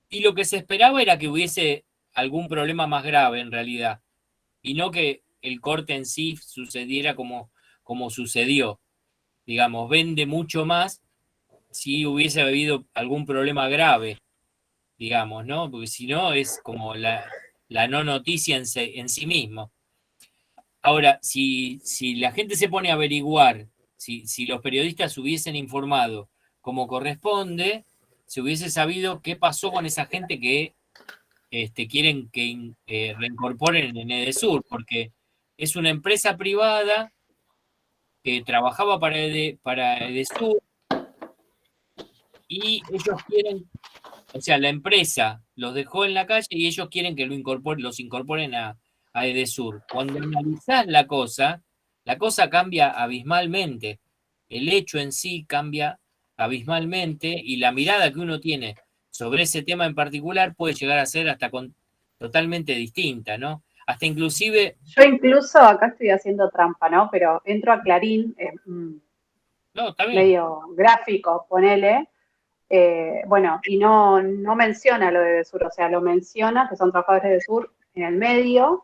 y lo que se esperaba era que hubiese algún problema más grave en realidad y no que el corte en sí sucediera como sucedió. Digamos, vende mucho más si hubiese habido algún problema grave, digamos, ¿no? Porque si no es como la no noticia en sí mismo. Ahora, si la gente se pone a averiguar, si los periodistas hubiesen informado como corresponde, se hubiese sabido qué pasó con esa gente que quieren que reincorporen en Edesur, porque es una empresa privada que trabajaba para Edesur y ellos quieren, o sea, la empresa los dejó en la calle y ellos quieren que los incorporen a Edesur. Cuando analizás la cosa cambia abismalmente. El hecho en sí cambia abismalmente y la mirada que uno tiene sobre ese tema en particular puede llegar a ser hasta totalmente distinta, ¿no? Hasta inclusive... Yo incluso, acá estoy haciendo trampa, ¿no? Pero entro a Clarín, no, está bien. medio gráfico, ponele, Bueno, y no menciona lo de Edesur, o sea, lo menciona que son trabajadores de Edesur en el medio,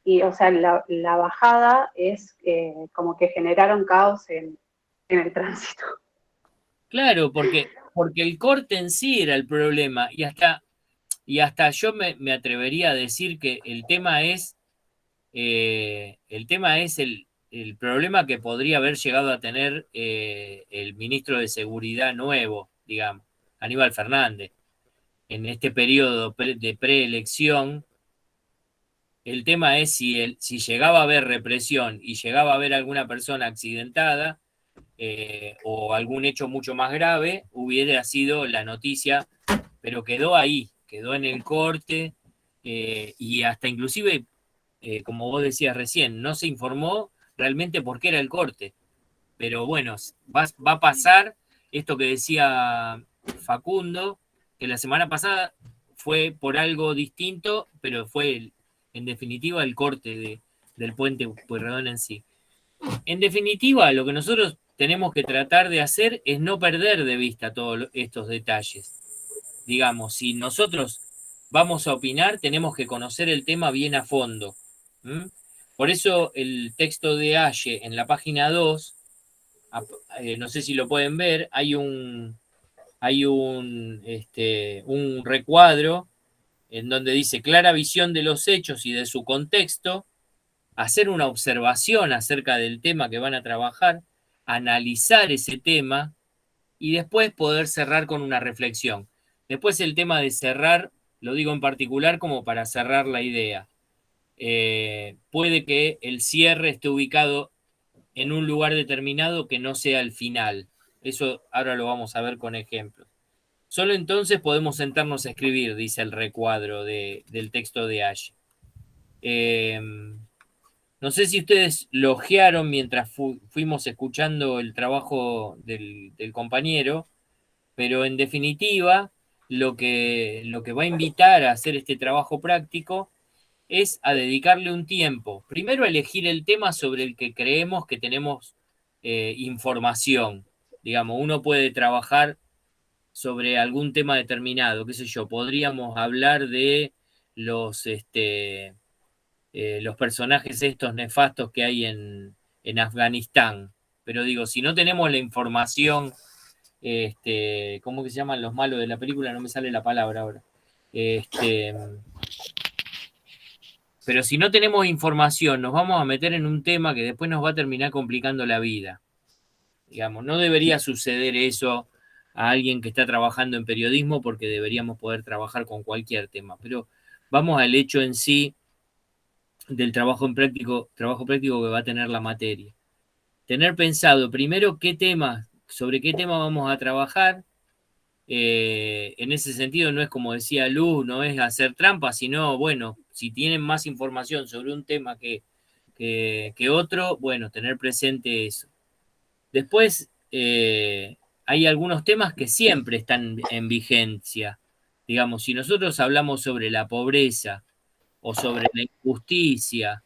y o sea, la bajada es como que generaron caos en el tránsito. Claro, porque el corte en sí era el problema, y hasta yo me atrevería a decir que el tema es el problema que podría haber llegado a tener el ministro de Seguridad nuevo, digamos, Aníbal Fernández, en este periodo de preelección. El tema es si llegaba a haber represión y llegaba a haber alguna persona accidentada o algún hecho mucho más grave, hubiera sido la noticia, pero quedó ahí, quedó en el corte y hasta inclusive, como vos decías recién, no se informó realmente por qué era el corte. Pero bueno, va a pasar esto que decía Facundo, que la semana pasada fue por algo distinto, pero fue en definitiva el corte del puente Pueyrredón en sí. En definitiva, lo que nosotros tenemos que tratar de hacer es no perder de vista todos estos detalles. Digamos, si nosotros vamos a opinar, tenemos que conocer el tema bien a fondo. Por eso el texto de Aye en la página 2, no sé si lo pueden ver, hay un recuadro en donde dice clara visión de los hechos y de su contexto, hacer una observación acerca del tema que van a trabajar, analizar ese tema y después poder cerrar con una reflexión. Después el tema de cerrar, lo digo en particular como para cerrar la idea. Puede que el cierre esté ubicado en un lugar determinado que no sea el final. Eso ahora lo vamos a ver con ejemplos. Solo entonces podemos sentarnos a escribir, dice el recuadro del texto de Aye. No sé si ustedes lo ojearon mientras fuimos escuchando el trabajo del compañero, pero en definitiva lo que va a invitar a hacer este trabajo práctico es a dedicarle un tiempo. Primero a elegir el tema sobre el que creemos que tenemos información. Digamos, uno puede trabajar sobre algún tema determinado, qué sé yo, podríamos hablar de los personajes estos nefastos que hay en Afganistán. Pero digo, si no tenemos la información, ¿cómo que se llaman los malos de la película? No me sale la palabra ahora. Pero si no tenemos información, nos vamos a meter en un tema que después nos va a terminar complicando la vida. Digamos, no debería suceder eso a alguien que está trabajando en periodismo, porque deberíamos poder trabajar con cualquier tema. Pero vamos al hecho en sí del trabajo práctico que va a tener la materia. Tener pensado primero sobre qué tema vamos a trabajar. En ese sentido no es, como decía Luz, no es hacer trampa, sino, bueno, si tienen más información sobre un tema que otro, bueno, tener presente eso. Después, hay algunos temas que siempre están en vigencia. Digamos, si nosotros hablamos sobre la pobreza, o sobre la injusticia,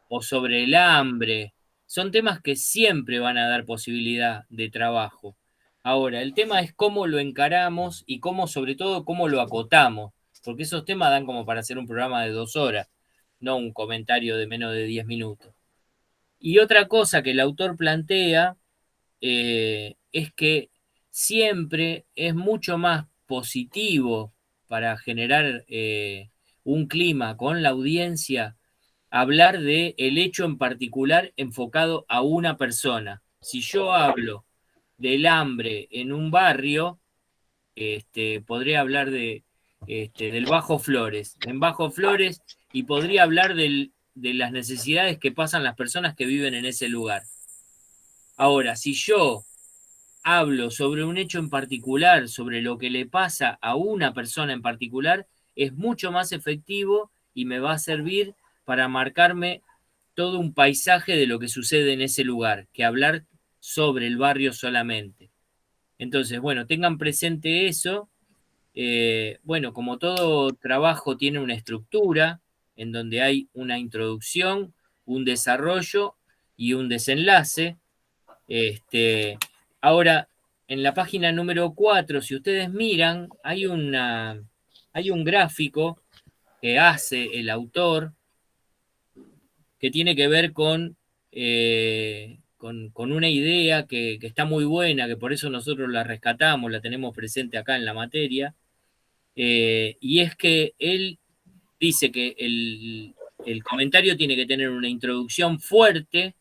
o sobre el hambre, son temas que siempre van a dar posibilidad de trabajo. Ahora, el tema es cómo lo encaramos y sobre todo, cómo lo acotamos, porque esos temas dan como para hacer un programa de 2 horas, no un comentario de menos de 10 minutos. Y otra cosa que el autor plantea es que siempre es mucho más positivo para generar un clima con la audiencia hablar de el hecho en particular enfocado a una persona. Si yo hablo del hambre en un barrio, podría hablar del Bajo Flores, en Bajo Flores, y podría hablar de las necesidades que pasan las personas que viven en ese lugar. Ahora, si yo hablo sobre un hecho en particular, sobre lo que le pasa a una persona en particular, es mucho más efectivo y me va a servir para marcarme todo un paisaje de lo que sucede en ese lugar, que hablar sobre el barrio solamente. Entonces, bueno, tengan presente eso. Bueno, como todo trabajo tiene una estructura en donde hay una introducción, un desarrollo y un desenlace. Ahora, en la página número 4, si ustedes miran, hay un gráfico que hace el autor que tiene que ver con una idea que está muy buena, que por eso nosotros la rescatamos, la tenemos presente acá en la materia, y es que él dice que el comentario tiene que tener una introducción fuerte,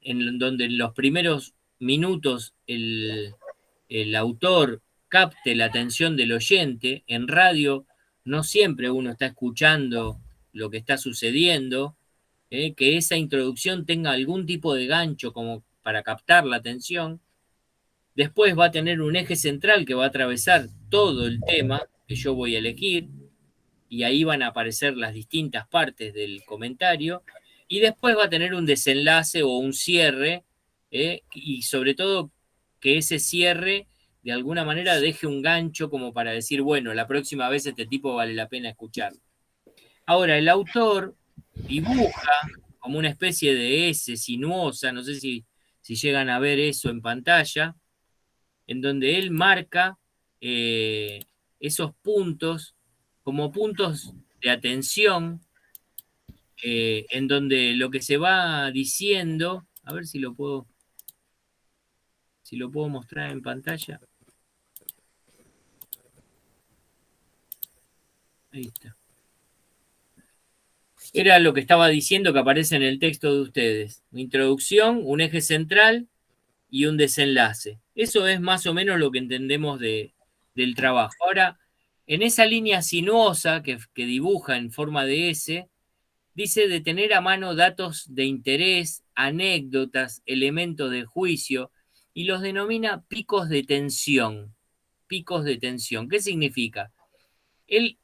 en donde en los primeros minutos el autor capte la atención del oyente. En radio no siempre uno está escuchando lo que está sucediendo, que esa introducción tenga algún tipo de gancho como para captar la atención. Después va a tener un eje central que va a atravesar todo el tema que yo voy a elegir, y ahí van a aparecer las distintas partes del comentario, y después va a tener un desenlace o un cierre, y sobre todo que ese cierre de alguna manera deje un gancho como para decir, bueno, la próxima vez este tipo vale la pena escucharlo. Ahora, el autor dibuja como una especie de S sinuosa, no sé si llegan a ver eso en pantalla, en donde él marca esos puntos como puntos de atención, en donde lo que se va diciendo, a ver si lo puedo mostrar en pantalla. Ahí está. Era lo que estaba diciendo que aparece en el texto de ustedes. Una introducción, un eje central y un desenlace. Eso es más o menos lo que entendemos del trabajo. Ahora, en esa línea sinuosa que dibuja en forma de S, dice de tener a mano datos de interés, anécdotas, elementos de juicio, y los denomina picos de tensión. Picos de tensión. ¿Qué significa? Él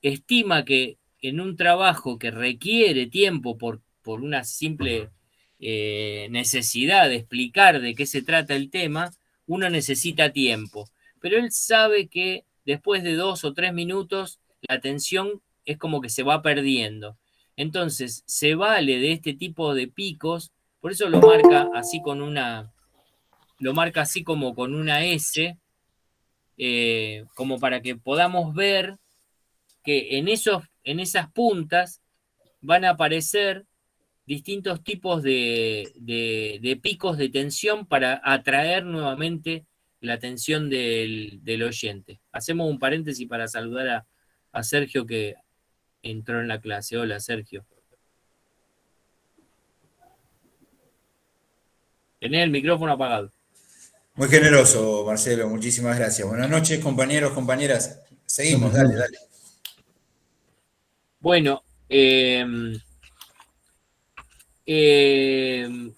estima que en un trabajo que requiere tiempo por una simple necesidad de explicar de qué se trata el tema, uno necesita tiempo. Pero él sabe que después de 2 o 3 minutos la atención es como que se va perdiendo. Entonces se vale de este tipo de picos, por eso lo marca así como con una S, como para que podamos ver que en esas puntas van a aparecer distintos tipos de picos de tensión para atraer nuevamente la atención del oyente. Hacemos un paréntesis para saludar a Sergio, que entró en la clase. Hola, Sergio. Tenés el micrófono apagado. Muy generoso, Marcelo, muchísimas gracias. Buenas noches, compañeros, compañeras. Seguimos, dale. Bueno,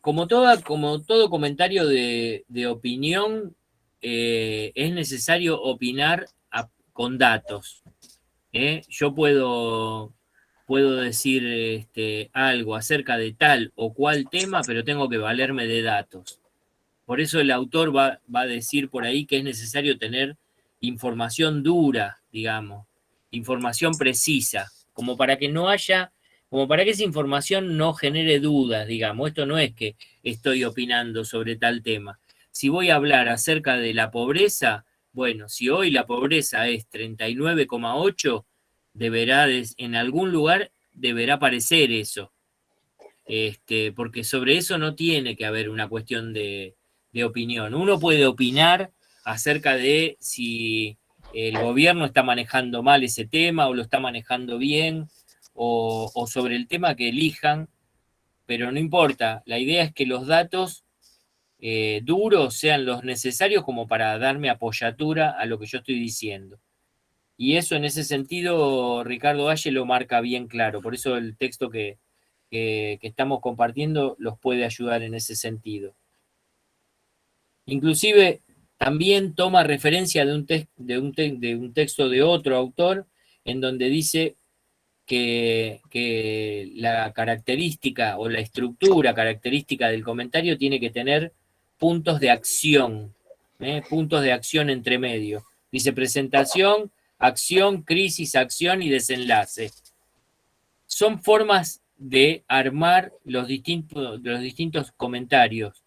como todo comentario de opinión, es necesario opinar con datos. Yo puedo decir algo acerca de tal o cual tema, pero tengo que valerme de datos. Por eso el autor va a decir por ahí que es necesario tener información dura, digamos, información precisa, como para que esa información no genere dudas, digamos. Esto no es que estoy opinando sobre tal tema. Si voy a hablar acerca de la pobreza, bueno, si hoy la pobreza es 39,8, en algún lugar deberá aparecer eso. Porque sobre eso no tiene que haber una cuestión de opinión. Uno puede opinar acerca de si el gobierno está manejando mal ese tema o lo está manejando bien, o sobre el tema que elijan, pero no importa. La idea es que los datos duros sean los necesarios como para darme apoyatura a lo que yo estoy diciendo. Y eso, en ese sentido, Ricardo Valle lo marca bien claro. Por eso el texto que estamos compartiendo los puede ayudar en ese sentido. Inclusive también toma referencia de un texto de otro autor, en donde dice que la característica o la estructura característica del comentario tiene que tener puntos de acción, puntos de acción entre medio. Dice presentación, acción, crisis, acción y desenlace. Son formas de armar los distintos comentarios.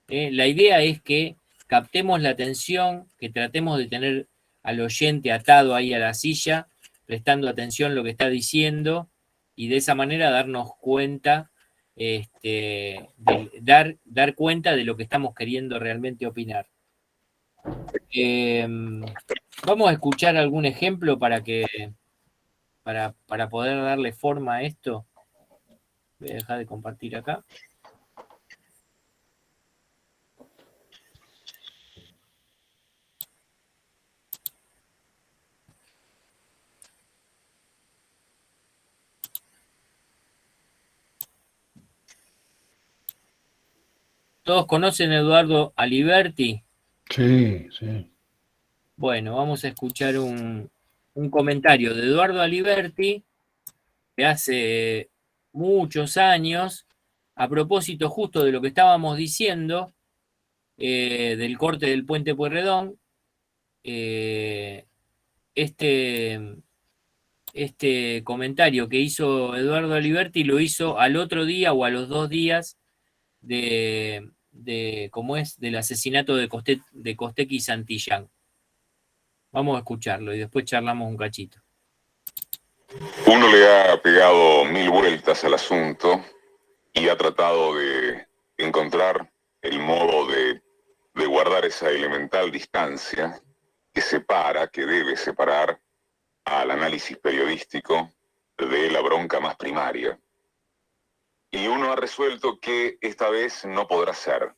La idea es que captemos la atención, que tratemos de tener al oyente atado ahí a la silla, prestando atención a lo que está diciendo, y de esa manera darnos cuenta, dar cuenta de lo que estamos queriendo realmente opinar. Vamos a escuchar algún ejemplo para poder darle forma a esto. Voy a dejar de compartir acá. ¿Todos conocen a Eduardo Aliberti? Sí, sí. Bueno, vamos a escuchar un comentario de Eduardo Aliberti de hace muchos años, a propósito justo de lo que estábamos diciendo, del corte del puente Pueyrredón. Este comentario que hizo Eduardo Aliberti lo hizo al otro día o a los 2 días del asesinato de Costecchi y Santillán. Vamos a escucharlo y después charlamos un cachito. Uno le ha pegado 1000 vueltas al asunto y ha tratado de encontrar el modo de guardar esa elemental distancia que debe separar al análisis periodístico de la bronca más primaria. Y uno ha resuelto que esta vez no podrá ser,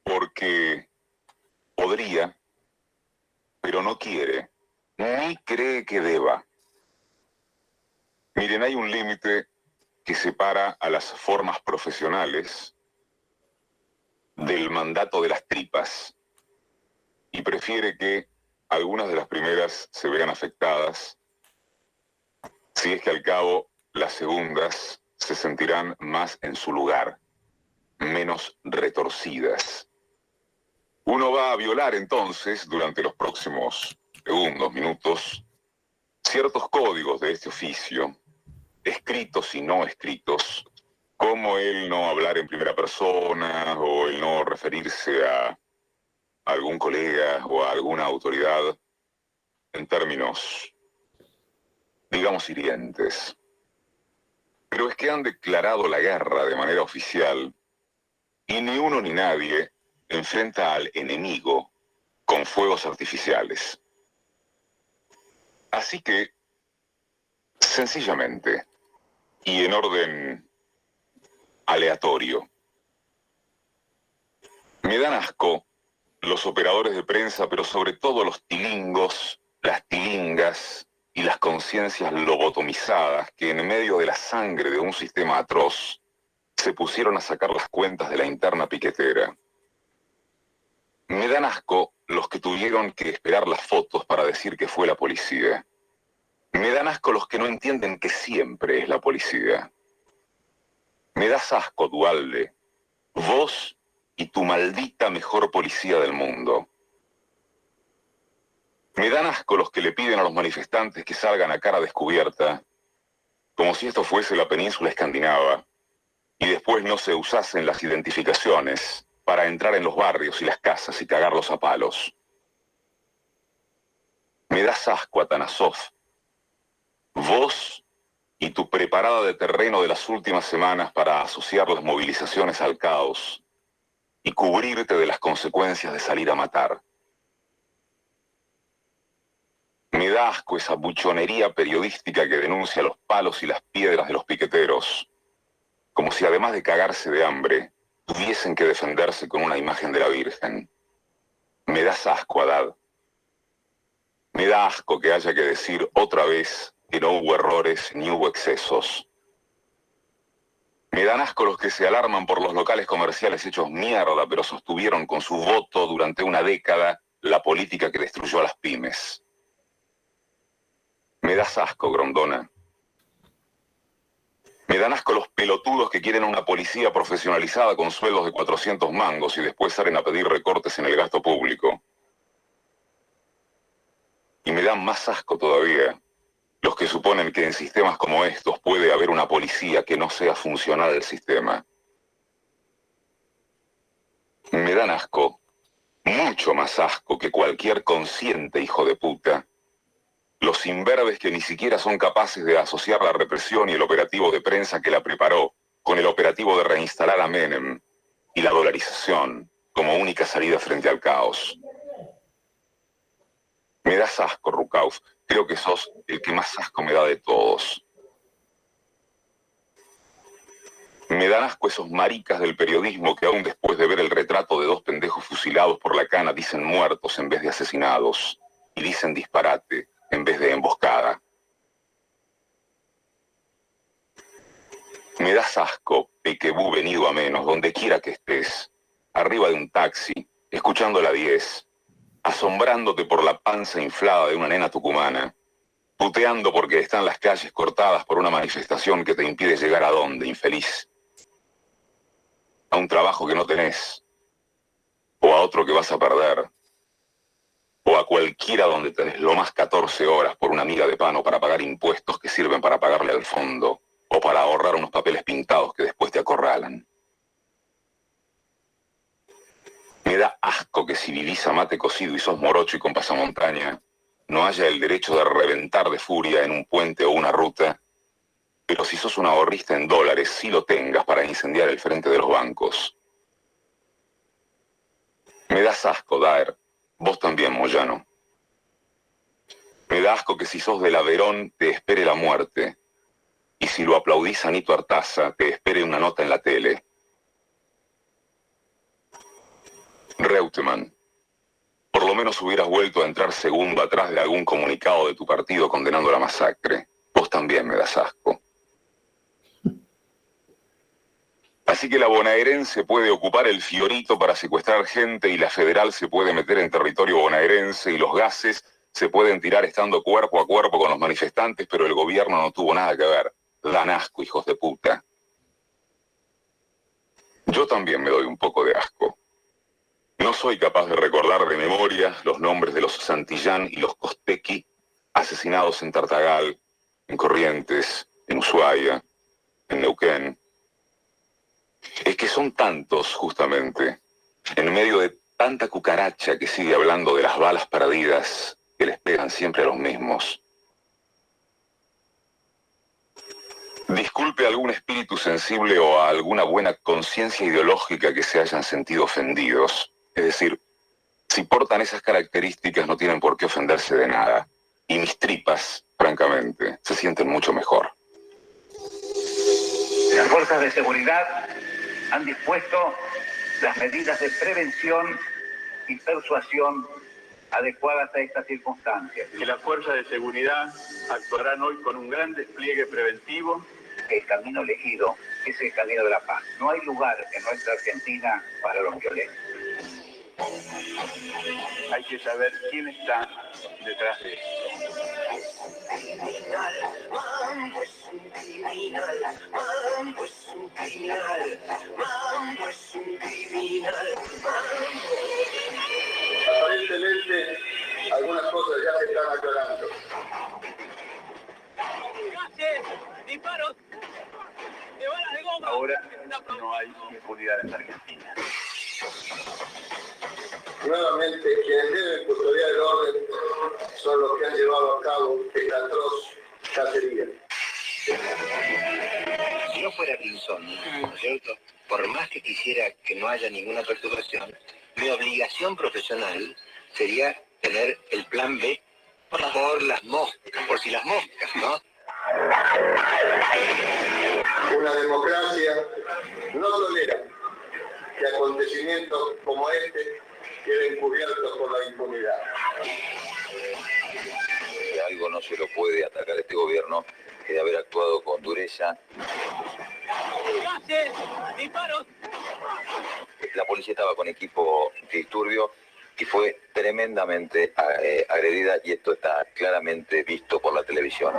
porque podría, pero no quiere, ni cree que deba. Miren, hay un límite que separa a las formas profesionales del mandato de las tripas, y prefiere que algunas de las primeras se vean afectadas, si es que al cabo las segundas se sentirán más en su lugar, menos retorcidas. Uno va a violar entonces, durante los próximos segundos, minutos, ciertos códigos de este oficio, escritos y no escritos, como el no hablar en primera persona o el no referirse a algún colega o a alguna autoridad en términos, digamos, hirientes. Pero es que han declarado la guerra de manera oficial y ni uno ni nadie enfrenta al enemigo con fuegos artificiales. Así que, sencillamente, y en orden aleatorio, me dan asco los operadores de prensa, pero sobre todo los tilingos, las tilingas y las conciencias lobotomizadas que en medio de la sangre de un sistema atroz se pusieron a sacar las cuentas de la interna piquetera. Me dan asco los que tuvieron que esperar las fotos para decir que fue la policía. Me dan asco los que no entienden que siempre es la policía. Me das asco, Duhalde, vos y tu maldita mejor policía del mundo. Me dan asco los que le piden a los manifestantes que salgan a cara descubierta, como si esto fuese la península escandinava, y después no se usasen las identificaciones para entrar en los barrios y las casas y cagarlos a palos. Me das asco, Atanasov, vos y tu preparada de terreno de las últimas semanas para asociar las movilizaciones al caos y cubrirte de las consecuencias de salir a matar. Me da asco esa buchonería periodística que denuncia los palos y las piedras de los piqueteros, como si además de cagarse de hambre, tuviesen que defenderse con una imagen de la Virgen. Me das asco, Haddad. Me da asco que haya que decir otra vez que no hubo errores ni hubo excesos. Me dan asco los que se alarman por los locales comerciales hechos mierda, pero sostuvieron con su voto durante una década la política que destruyó a las pymes. Me das asco, Grondona. Me dan asco los pelotudos que quieren una policía profesionalizada con sueldos de 400 mangos y después salen a pedir recortes en el gasto público. Y me dan más asco todavía los que suponen que en sistemas como estos puede haber una policía que no sea funcional al sistema. Me dan asco mucho más asco que cualquier consciente hijo de puta, los imberbes que ni siquiera son capaces de asociar la represión y el operativo de prensa que la preparó con el operativo de reinstalar a Menem y la dolarización como única salida frente al caos. Me das asco, Rukauf. Creo que sos el que más asco me da de todos. Me dan asco esos maricas del periodismo que aún después de ver el retrato de 2 pendejos fusilados por la cana dicen muertos en vez de asesinados y dicen disparate en vez de emboscada. Me das asco, pequebú venido a menos, donde quiera que estés, arriba de un taxi, escuchando la 10, asombrándote por la panza inflada de una nena tucumana, puteando porque están las calles cortadas por una manifestación que te impide llegar a dónde, infeliz. A un trabajo que no tenés, o a otro que vas a perder, o a cualquiera donde tenés lo más 14 horas por una miga de pan o para pagar impuestos que sirven para pagarle al fondo, o para ahorrar unos papeles pintados que después te acorralan. Me da asco que si vivís a mate cocido y sos morocho y con pasamontaña, no haya el derecho de reventar de furia en un puente o una ruta, pero si sos un ahorrista en dólares, sí lo tengas para incendiar el frente de los bancos. Me das asco, Daer. Vos también, Moyano. Me da asco que si sos del Averón te espere la muerte, y si lo aplaudís a Nito Artaza, te espere una nota en la tele. Reutemann, por lo menos hubieras vuelto a entrar segundo atrás de algún comunicado de tu partido condenando la masacre. Vos también me das asco. Así que la bonaerense puede ocupar el Fiorito para secuestrar gente y la federal se puede meter en territorio bonaerense y los gases se pueden tirar estando cuerpo a cuerpo con los manifestantes, pero el gobierno no tuvo nada que ver. Dan asco, hijos de puta. Yo también me doy un poco de asco. No soy capaz de recordar de memoria los nombres de los Santillán y los Costecchi asesinados en Tartagal, en Corrientes, en Ushuaia, en Neuquén. Es que son tantos, justamente, en medio de tanta cucaracha que sigue hablando de las balas perdidas que les pegan siempre a los mismos. Disculpe a algún espíritu sensible o a alguna buena conciencia ideológica que se hayan sentido ofendidos. Es decir, si portan esas características no tienen por qué ofenderse de nada. Y mis tripas, francamente, se sienten mucho mejor. Las fuerzas de seguridad han dispuesto las medidas de prevención y persuasión adecuadas a estas circunstancias. Que las fuerzas de seguridad actuarán hoy con un gran despliegue preventivo. El camino elegido es el camino de la paz. No hay lugar en nuestra Argentina para los violentos. Hay que saber quién está detrás de esto. Mambo es un criminal, Mambo es un criminal, Mambo es un criminal, Aparentemente, algunas cosas ya se están aclarando. ¡Disparos! Ahora no hay impunidad en la Argentina. Nuevamente, quienes deben custodiar el orden son los que han llevado a cabo esta atroz cacería. Si no fuera Pinzón, ¿no es cierto? Por más que quisiera que no haya ninguna perturbación, mi obligación profesional sería tener el plan B por las moscas, por si las moscas, ¿no? Una democracia no tolera que acontecimientos como este queden cubiertos por la impunidad. Si algo no se lo puede atacar a este gobierno es de haber actuado con dureza. ¡Disparos! La policía estaba con equipo disturbio y fue tremendamente agredida y esto está claramente visto por la televisión.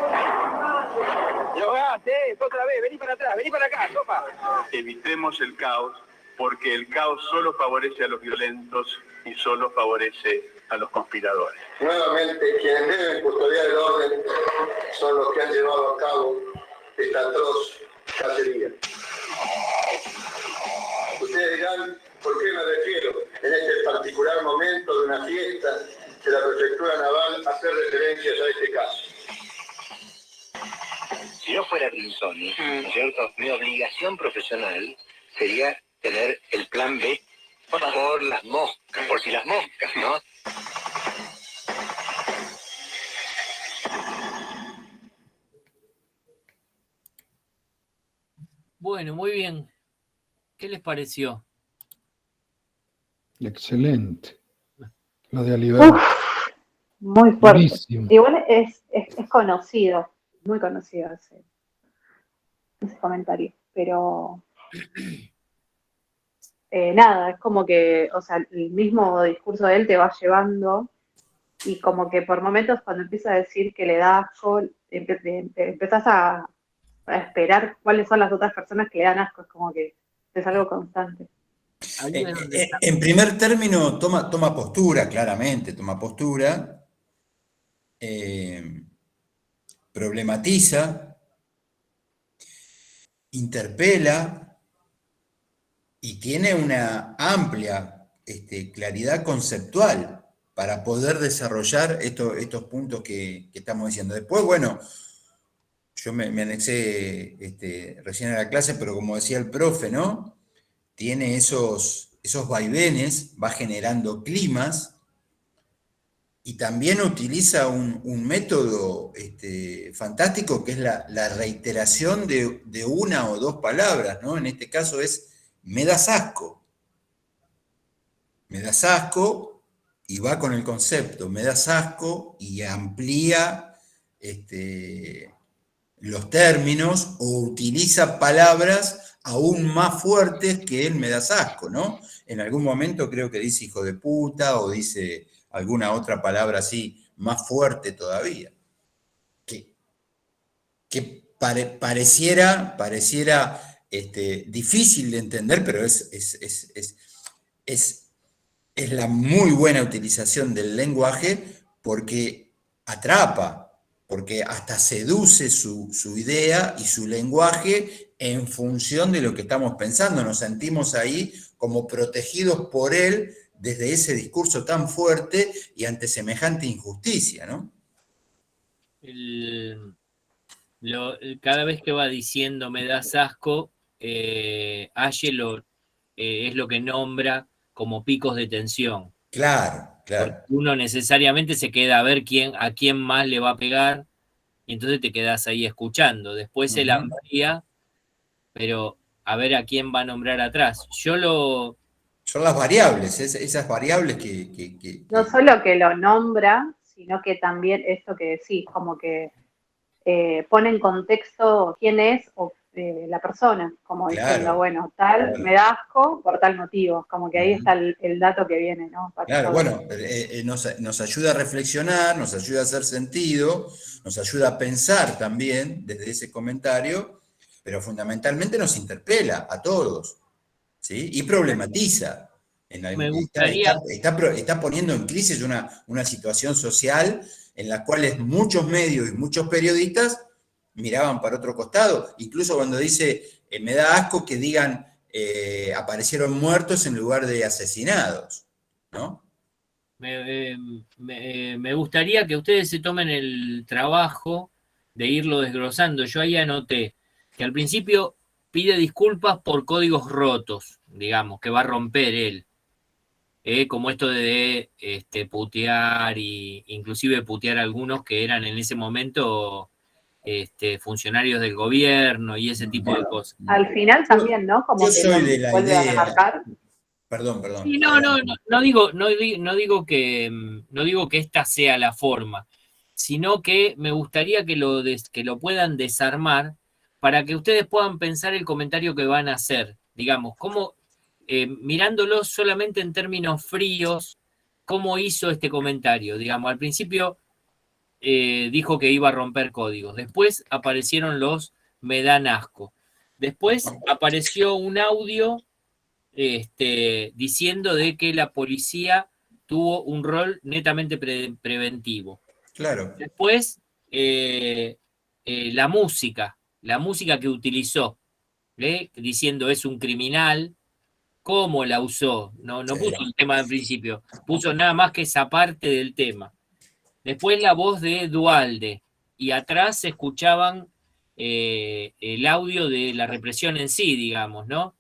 Otra vez, vení para atrás, vení para acá, sopa. Evitemos el caos, porque el caos solo favorece a los violentos y solo favorece a los conspiradores. Nuevamente, quienes deben custodiar el orden son los que han llevado a cabo esta atroz cacería. Ustedes dirán ¿Por qué me refiero en este particular momento de una fiesta de la Prefectura Naval a hacer referencias a este caso? Si yo fuera Brinsoni, ¿no es cierto? Mi obligación profesional sería tener el plan B por las moscas, por si las moscas, ¿no? Bueno, muy bien. ¿Qué les pareció? Excelente. Lo de Aliberti. Muy fuerte. Durísimo. Igual es conocido, muy conocido ese comentario, pero nada, es como que, o sea, el mismo discurso de él te va llevando y como que por momentos cuando empieza a decir que le da asco, empezás a esperar cuáles son las otras personas que le dan asco, es como que es algo constante. En primer término, toma postura, claramente, toma postura, problematiza, interpela y tiene una amplia claridad conceptual para poder desarrollar estos puntos que estamos diciendo. Después, bueno, yo me anexé recién a la clase, pero como decía el profe, ¿no? Tiene esos vaivenes, va generando climas, y también utiliza un método fantástico que es la reiteración de una o dos palabras, ¿no? En este caso es, me das asco. Me das asco, y va con el concepto, me das asco, y amplía los términos o utiliza palabras aún más fuertes que él me das asco, ¿no? En algún momento creo que dice hijo de puta o dice alguna otra palabra así más fuerte todavía. Que pareciera difícil de entender, pero es la muy buena utilización del lenguaje porque atrapa, porque hasta seduce su idea y su lenguaje en función de lo que estamos pensando. Nos sentimos ahí como protegidos por él desde ese discurso tan fuerte y ante semejante injusticia, ¿no? Cada vez que va diciendo me das asco, Aye es lo que nombra como picos de tensión. Claro. Porque uno necesariamente se queda a ver a quién más le va a pegar, y entonces te quedas ahí escuchando. Después se la amplía, pero a ver a quién va a nombrar atrás. Son las variables, esas variables que... No solo que lo nombra, sino que también esto que decís, como que pone en contexto quién es la persona, como diciendo, bueno, me da asco por tal motivo, como que ahí está el dato que viene, ¿no? Claro, bueno, nos ayuda a reflexionar, nos ayuda a hacer sentido, nos ayuda a pensar también desde ese comentario, pero fundamentalmente nos interpela a todos, ¿sí? Y problematiza. Está poniendo en crisis una situación social en la cual muchos medios y muchos periodistas miraban para otro costado, incluso cuando dice, me da asco que digan aparecieron muertos en lugar de asesinados, ¿no? Me gustaría que ustedes se tomen el trabajo de irlo desglosando. Yo ahí anoté que al principio pide disculpas por códigos rotos, digamos, que va a romper él. Como esto de putear, y inclusive putear a algunos que eran en ese momento funcionarios del gobierno y ese tipo de cosas. Al final también, ¿no? Como yo soy de la vuelve idea. a remarcar. Perdón. Sí, no digo que esta sea la forma, sino que me gustaría que lo puedan desarmar para que ustedes puedan pensar el comentario que van a hacer. Digamos, cómo, mirándolo solamente en términos fríos, cómo hizo este comentario. Digamos, al principio dijo que iba a romper códigos. Después aparecieron los me dan asco. Después apareció un audio diciendo de que la policía tuvo un rol netamente preventivo. Claro. Después, la música que utilizó, diciendo es un criminal, cómo la usó. No puso el tema del principio, puso nada más que esa parte del tema. Después la voz de Duhalde, y atrás se escuchaban el audio de la represión en sí, digamos, ¿no?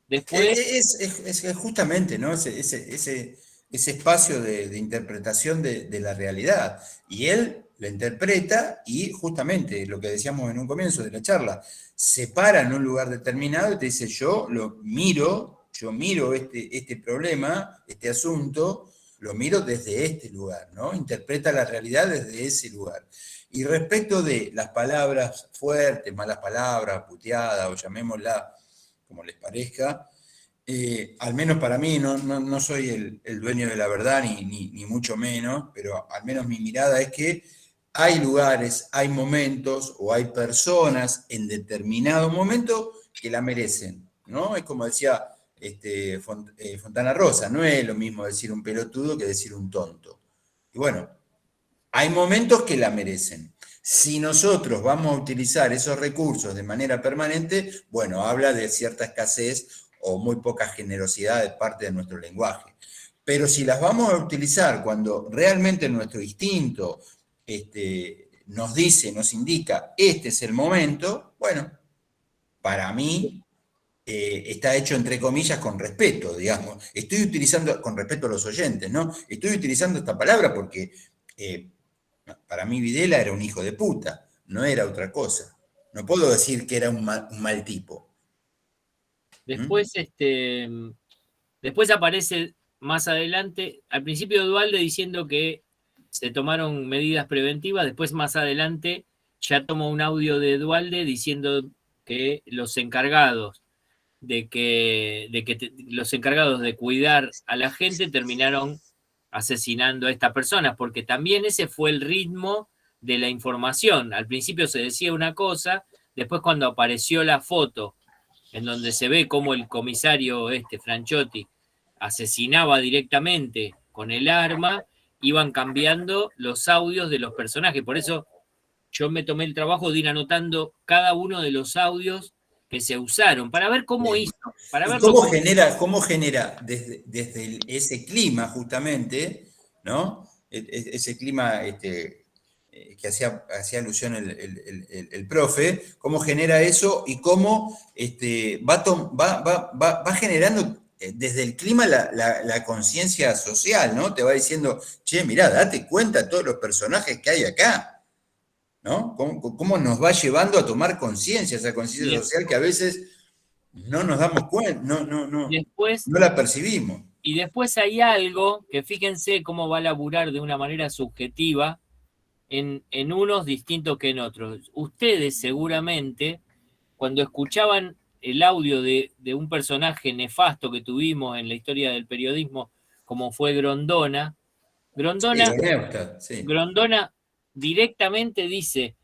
Después... Es justamente, ¿no? Ese espacio de interpretación de la realidad. Y él la interpreta y justamente lo que decíamos en un comienzo de la charla, se para en un lugar determinado y te dice, yo miro este problema, este asunto, lo miro desde este lugar, ¿no? Interpreta la realidad desde ese lugar. Y respecto de las palabras fuertes, malas palabras, puteadas, o llamémosla como les parezca, al menos para mí, no soy el dueño de la verdad, ni mucho menos, pero al menos mi mirada es que hay lugares, hay momentos o hay personas en determinado momento que la merecen, ¿no? Es como decía Fontana Rosa, no es lo mismo decir un pelotudo que decir un tonto. Y bueno, hay momentos que la merecen. Si nosotros vamos a utilizar esos recursos de manera permanente, bueno, habla de cierta escasez o muy poca generosidad de parte de nuestro lenguaje. Pero si las vamos a utilizar cuando realmente nuestro instinto nos dice, nos indica, este es el momento, bueno, para mí está hecho entre comillas con respeto, digamos. Estoy utilizando, con respeto a los oyentes, ¿no? Estoy utilizando esta palabra porque para mí Videla era un hijo de puta, no era otra cosa. No puedo decir que era un mal tipo. Después, después aparece más adelante, al principio Duhalde diciendo que se tomaron medidas preventivas, después más adelante ya tomó un audio de Duhalde diciendo que los encargados los encargados de cuidar a la gente terminaron asesinando a estas personas, porque también ese fue el ritmo de la información. Al principio se decía una cosa, después cuando apareció la foto en donde se ve cómo el comisario Franchotti asesinaba directamente con el arma, iban cambiando los audios de los personajes. Por eso yo me tomé el trabajo de ir anotando cada uno de los audios que se usaron, para ver cómo hizo. Para ver cómo genera desde ese clima justamente, ¿no? Ese clima que hacía alusión el profe, cómo genera eso y cómo va generando desde el clima la conciencia social, ¿no? Te va diciendo, che, mirá, date cuenta de todos los personajes que hay acá, ¿no? Cómo nos va llevando a tomar conciencia, esa conciencia social que a veces no nos damos cuenta, no la percibimos. Y después hay algo que fíjense cómo va a laburar de una manera subjetiva en unos distintos que en otros. Ustedes seguramente, cuando escuchaban el audio de un personaje nefasto que tuvimos en la historia del periodismo, como fue Grondona, Grondona directamente dice,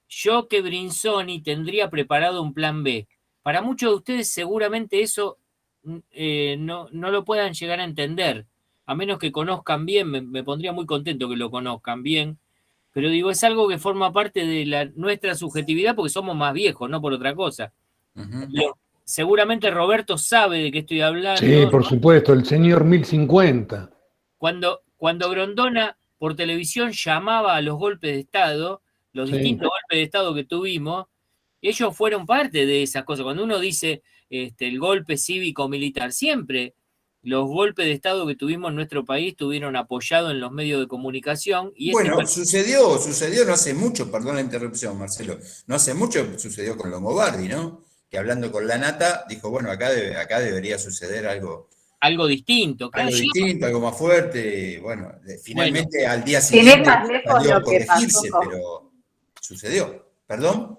yo que Brinsoni tendría preparado un plan B. Para muchos de ustedes seguramente eso no lo puedan llegar a entender, a menos que conozcan bien, me pondría muy contento que lo conozcan bien, pero digo, es algo que forma parte de nuestra subjetividad porque somos más viejos, no por otra cosa. Seguramente Roberto sabe de qué estoy hablando. Sí, por supuesto, el señor 1050. Cuando Grondona por televisión llamaba a los golpes de Estado, los distintos golpes de Estado que tuvimos, ellos fueron parte de esas cosas. Cuando uno dice el golpe cívico-militar, siempre los golpes de Estado que tuvimos en nuestro país estuvieron apoyados en los medios de comunicación. Y bueno, sucedió no hace mucho, perdón la interrupción, Marcelo, no hace mucho sucedió con Longobardi, ¿no? Que hablando con la Nata, dijo, bueno, acá debería suceder algo distinto. Algo distinto, algo más fuerte. Bueno, finalmente al día siguiente salió a corregirse, pero sucedió. ¿Perdón?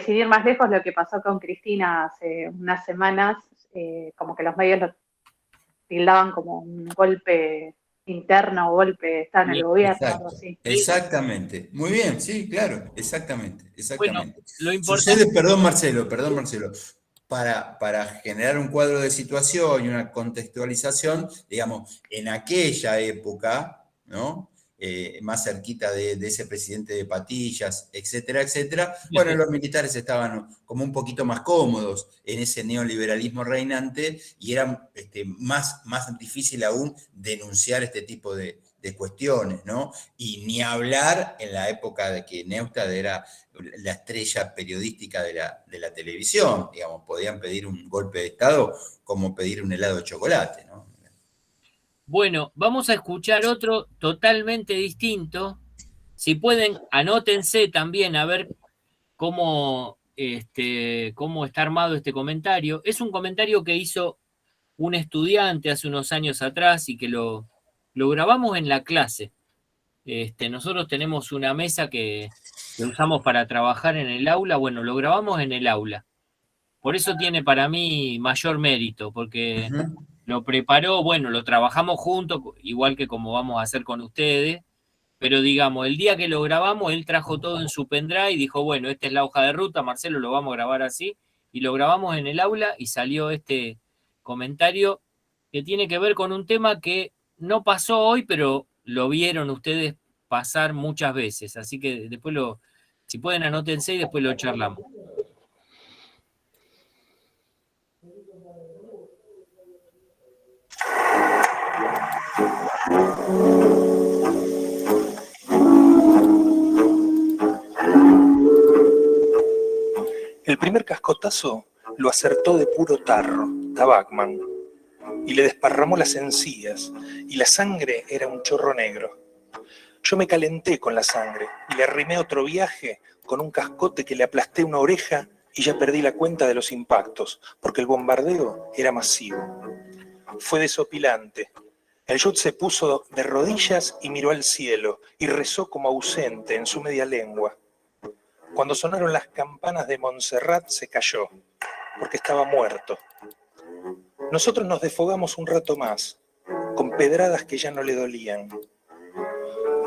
Sin ir más lejos, lo que pasó con Cristina hace unas semanas, como que los medios lo tildaban como un golpe interno o golpe de Estado en el gobierno, algo así. Exactamente. Muy bien, sí, claro, exactamente. Bueno, lo importante... Sucede, perdón Marcelo, para generar un cuadro de situación y una contextualización, digamos, en aquella época, ¿no? más cerquita de ese presidente de patillas, etcétera, etcétera. Bueno, los militares estaban como un poquito más cómodos en ese neoliberalismo reinante y era más difícil aún denunciar este tipo de cuestiones, ¿no? Y ni hablar en la época de que Neustadt era la estrella periodística de la televisión, digamos, podían pedir un golpe de Estado como pedir un helado de chocolate, ¿no? Bueno, vamos a escuchar otro totalmente distinto. Si pueden, anótense también a ver cómo está armado este comentario. Es un comentario que hizo un estudiante hace unos años atrás y que lo grabamos en la clase. Nosotros tenemos una mesa que usamos para trabajar en el aula. Bueno, lo grabamos en el aula. Por eso tiene para mí mayor mérito, porque lo preparó, bueno, lo trabajamos juntos, igual que como vamos a hacer con ustedes, pero digamos, el día que lo grabamos, él trajo todo en su pendrive y dijo, bueno, esta es la hoja de ruta, Marcelo, lo vamos a grabar así, y lo grabamos en el aula y salió este comentario que tiene que ver con un tema que no pasó hoy, pero lo vieron ustedes pasar muchas veces, así que después si pueden anótense y después lo charlamos. El primer cascotazo lo acertó de puro tarro, Tabacman, y le desparramó las encías, y la sangre era un chorro negro. Yo me calenté con la sangre y le arrimé otro viaje con un cascote que le aplasté una oreja y ya perdí la cuenta de los impactos, porque el bombardeo era masivo. Fue desopilante. El Yud se puso de rodillas y miró al cielo y rezó como ausente en su media lengua. Cuando sonaron las campanas de Montserrat se cayó, porque estaba muerto. Nosotros nos desfogamos un rato más, con pedradas que ya no le dolían.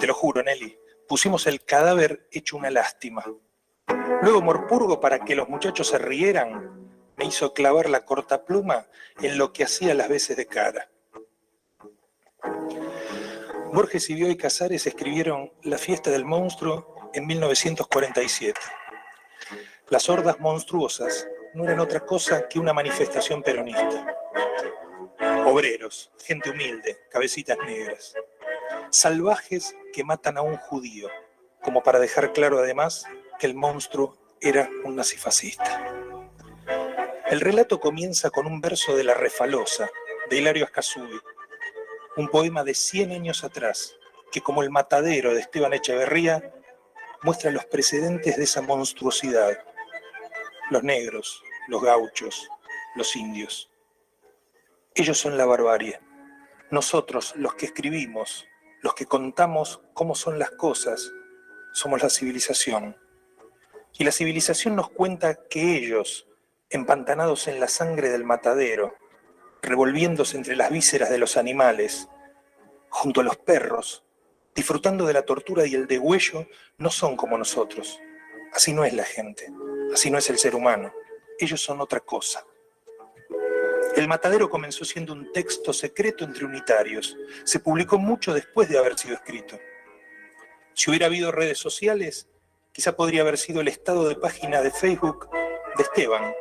Te lo juro, Nelly, pusimos el cadáver hecho una lástima. Luego Morpurgo, para que los muchachos se rieran, me hizo clavar la cortapluma en lo que hacía las veces de cara. Borges y Bioy Casares escribieron La fiesta del monstruo en 1947. Las hordas monstruosas no eran otra cosa que una manifestación peronista. Obreros, gente humilde, cabecitas negras. Salvajes que matan a un judío, como para dejar claro además que el monstruo era un nazifascista. El relato comienza con un verso de La Refalosa, de Hilario Ascasubi, un poema de 100 años atrás, que como el matadero de Esteban Echeverría, muestra los precedentes de esa monstruosidad. Los negros, los gauchos, los indios. Ellos son la barbarie. Nosotros, los que escribimos, los que contamos cómo son las cosas, somos la civilización. Y la civilización nos cuenta que ellos, empantanados en la sangre del matadero, revolviéndose entre las vísceras de los animales, junto a los perros, disfrutando de la tortura y el degüello, no son como nosotros. Así no es la gente, así no es el ser humano. Ellos son otra cosa. El matadero comenzó siendo un texto secreto entre unitarios. Se publicó mucho después de haber sido escrito. Si hubiera habido redes sociales, quizá podría haber sido el estado de página de Facebook de Esteban,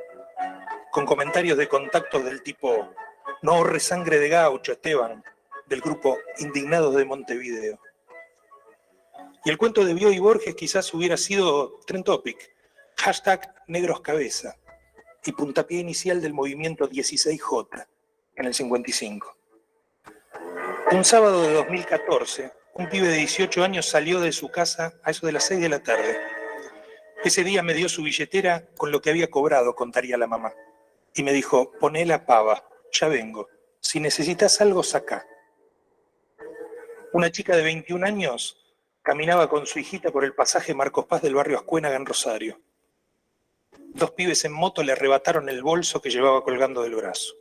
con comentarios de contactos del tipo «No ahorres sangre de gaucho, Esteban», del grupo Indignados de Montevideo. Y el cuento de Bioy y Borges quizás hubiera sido trend topic, #NegrosCabeza, y puntapié inicial del movimiento 16J en el 55. Un sábado de 2014, un pibe de 18 años salió de su casa a eso de las 6 de la tarde. Ese día me dio su billetera con lo que había cobrado, contaría la mamá. Y me dijo, poné la pava, ya vengo. Si necesitas algo, sacá. Una chica de 21 años caminaba con su hijita por el pasaje Marcos Paz del barrio Ascuénaga en Rosario. Dos pibes en moto le arrebataron el bolso que llevaba colgando del brazo.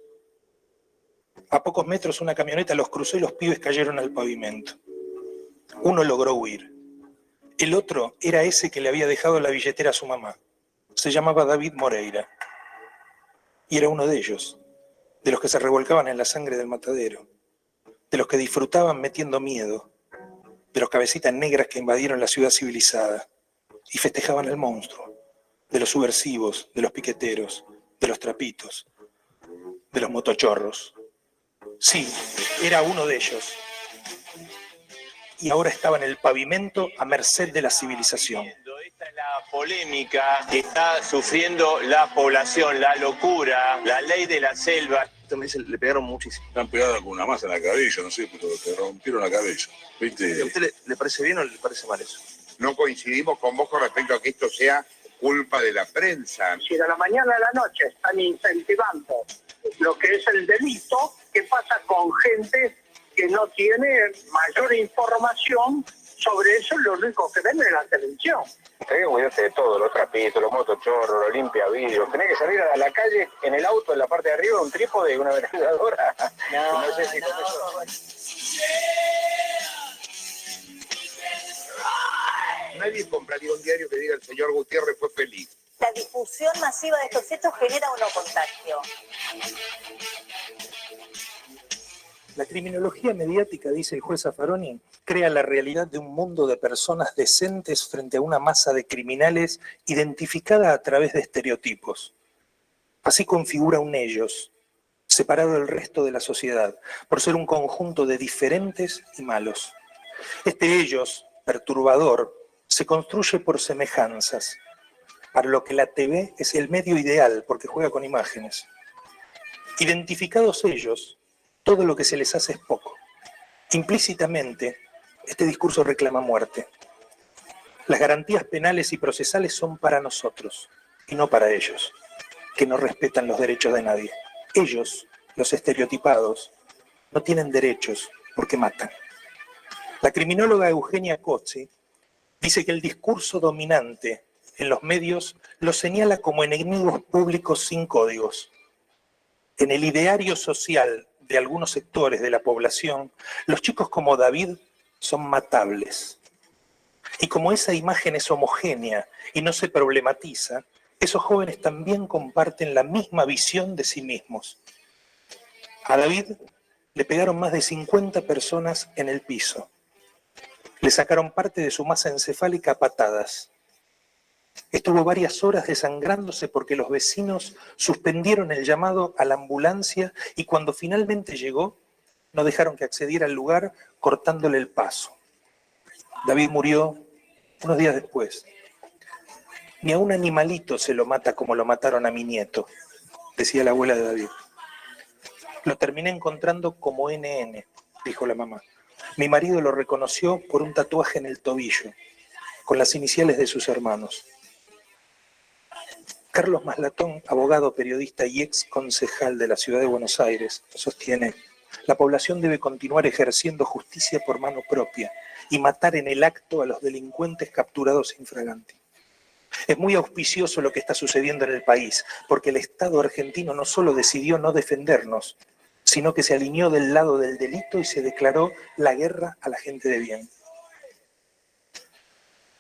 A pocos metros una camioneta los cruzó y los pibes cayeron al pavimento. Uno logró huir. El otro era ese que le había dejado la billetera a su mamá. Se llamaba David Moreira. Y era uno de ellos, de los que se revolcaban en la sangre del matadero, de los que disfrutaban metiendo miedo, de los cabecitas negras que invadieron la ciudad civilizada y festejaban al monstruo, de los subversivos, de los piqueteros, de los trapitos, de los motochorros. Sí, era uno de ellos. Y ahora estaba en el pavimento a merced de la civilización. Esta es la polémica que está sufriendo la población, la locura, la ley de la selva. Le pegaron muchísimo. Están pegados con una masa en la cabeza, no sé, pero te rompieron la cabeza. ¿Viste? ¿A usted le parece bien o le parece mal eso? No coincidimos con vos con respecto a que esto sea culpa de la prensa. Si de la mañana a la noche están incentivando lo que es el delito, ¿qué pasa con gente que no tiene mayor información sobre eso? Lo único que ven en la televisión. Tenés que cuidarte de todo, los trapitos, los motochorros, los limpia vidrios. Tenés que salir a la calle en el auto, en la parte de arriba, un trípode y una veladora. No sé si con eso... Nadie compraría un diario que diga el señor Gutiérrez fue feliz. La difusión masiva de estos hechos genera un no contagio. La criminología mediática, dice el juez Zaffaroni, crea la realidad de un mundo de personas decentes frente a una masa de criminales identificada a través de estereotipos. Así configura un ellos, separado del resto de la sociedad, por ser un conjunto de diferentes y malos. Este ellos, perturbador, se construye por semejanzas, para lo que la TV es el medio ideal porque juega con imágenes. Identificados ellos, todo lo que se les hace es poco. Implícitamente, este discurso reclama muerte. Las garantías penales y procesales son para nosotros, y no para ellos, que no respetan los derechos de nadie. Ellos, los estereotipados, no tienen derechos porque matan. La criminóloga Eugenia Cozzi dice que el discurso dominante en los medios los señala como enemigos públicos sin códigos. En el ideario social de algunos sectores de la población, los chicos como David son matables. Y como esa imagen es homogénea y no se problematiza, esos jóvenes también comparten la misma visión de sí mismos. A David le pegaron más de 50 personas en el piso. Le sacaron parte de su masa encefálica a patadas. Estuvo varias horas desangrándose porque los vecinos suspendieron el llamado a la ambulancia y cuando finalmente llegó, no dejaron que accediera al lugar cortándole el paso. David murió unos días después. Ni a un animalito se lo mata como lo mataron a mi nieto, decía la abuela de David. Lo terminé encontrando como NN, dijo la mamá. Mi marido lo reconoció por un tatuaje en el tobillo, con las iniciales de sus hermanos. Carlos Maslatón, abogado, periodista y ex concejal de la ciudad de Buenos Aires, sostiene: la población debe continuar ejerciendo justicia por mano propia y matar en el acto a los delincuentes capturados infraganti. Es muy auspicioso lo que está sucediendo en el país, porque el Estado argentino no solo decidió no defendernos, sino que se alineó del lado del delito y se declaró la guerra a la gente de bien.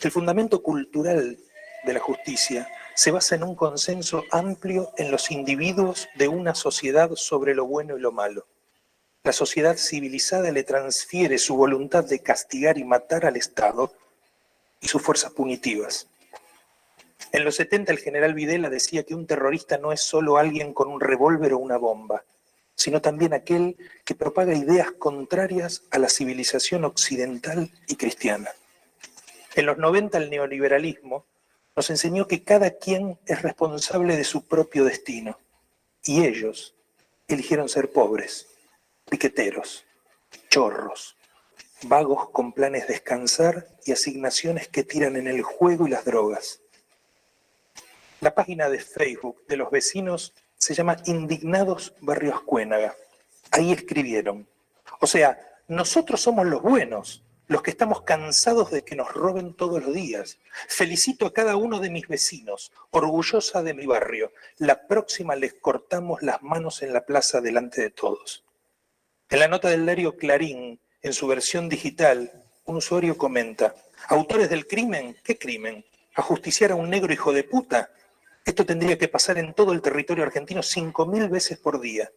El fundamento cultural de la justicia se basa en un consenso amplio en los individuos de una sociedad sobre lo bueno y lo malo. La sociedad civilizada le transfiere su voluntad de castigar y matar al Estado y sus fuerzas punitivas. En los 70 el general Videla decía que un terrorista no es solo alguien con un revólver o una bomba, sino también aquel que propaga ideas contrarias a la civilización occidental y cristiana. En los 90 el neoliberalismo nos enseñó que cada quien es responsable de su propio destino, y ellos eligieron ser pobres, piqueteros, chorros, vagos con planes de descansar y asignaciones que tiran en el juego y las drogas. La página de Facebook de los vecinos se llama Indignados Barrio Ascuénaga. Ahí escribieron: o sea, nosotros somos los buenos, los que estamos cansados de que nos roben todos los días. Felicito a cada uno de mis vecinos, orgullosa de mi barrio. La próxima les cortamos las manos en la plaza delante de todos. En la nota del diario Clarín, en su versión digital, un usuario comenta: ¿autores del crimen? ¿Qué crimen? ¿Ajusticiar a un negro hijo de puta? Esto tendría que pasar en todo el territorio argentino 5.000 veces por día.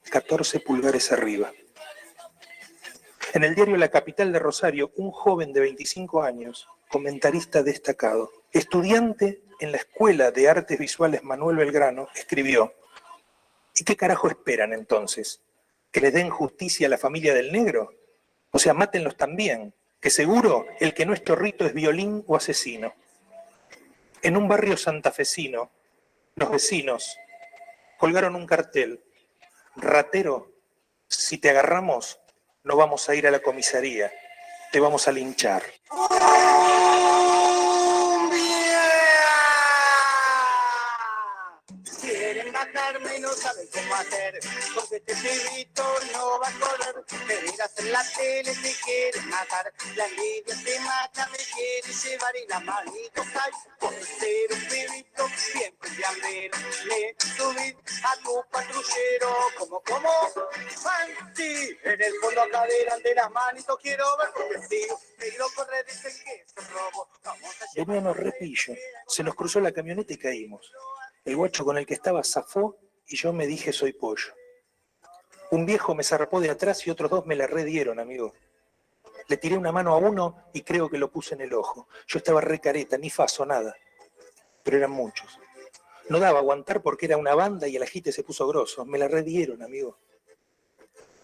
14 pulgares arriba. En el diario La Capital de Rosario, un joven de 25 años, comentarista destacado, estudiante en la Escuela de Artes Visuales Manuel Belgrano, escribió: ¿y qué carajo esperan entonces? ¿Que les den justicia a la familia del negro? O sea, mátenlos también, que seguro el que no es chorrito es violín o asesino. En un barrio santafesino, los vecinos colgaron un cartel: ratero, si te agarramos, no vamos a ir a la comisaría, te vamos a linchar. Quieren bajarme y no saben cómo hacer, porque este pibito no va a correr. Me miras en la tele, te quieren matar, la envidia te mata, me quieren llevar y la manito cae. Por ser un pibito bien peleandero, me subí a tu patrullero. ¿Cómo? Fancy, en el fondo acá delante las manitos quiero ver, porque si negro corre dicen que es robo. Veníamos repillo, se nos cruzó la camioneta y caímos. El guacho con el que estaba zafó y yo me dije soy pollo. Un viejo me zarpó de atrás y otros dos me la redieron, amigo. Le tiré una mano a uno y creo que lo puse en el ojo. Yo estaba re careta, ni faso, nada. Pero eran muchos. No daba aguantar porque era una banda y el agite se puso grosso. Me la redieron, amigo.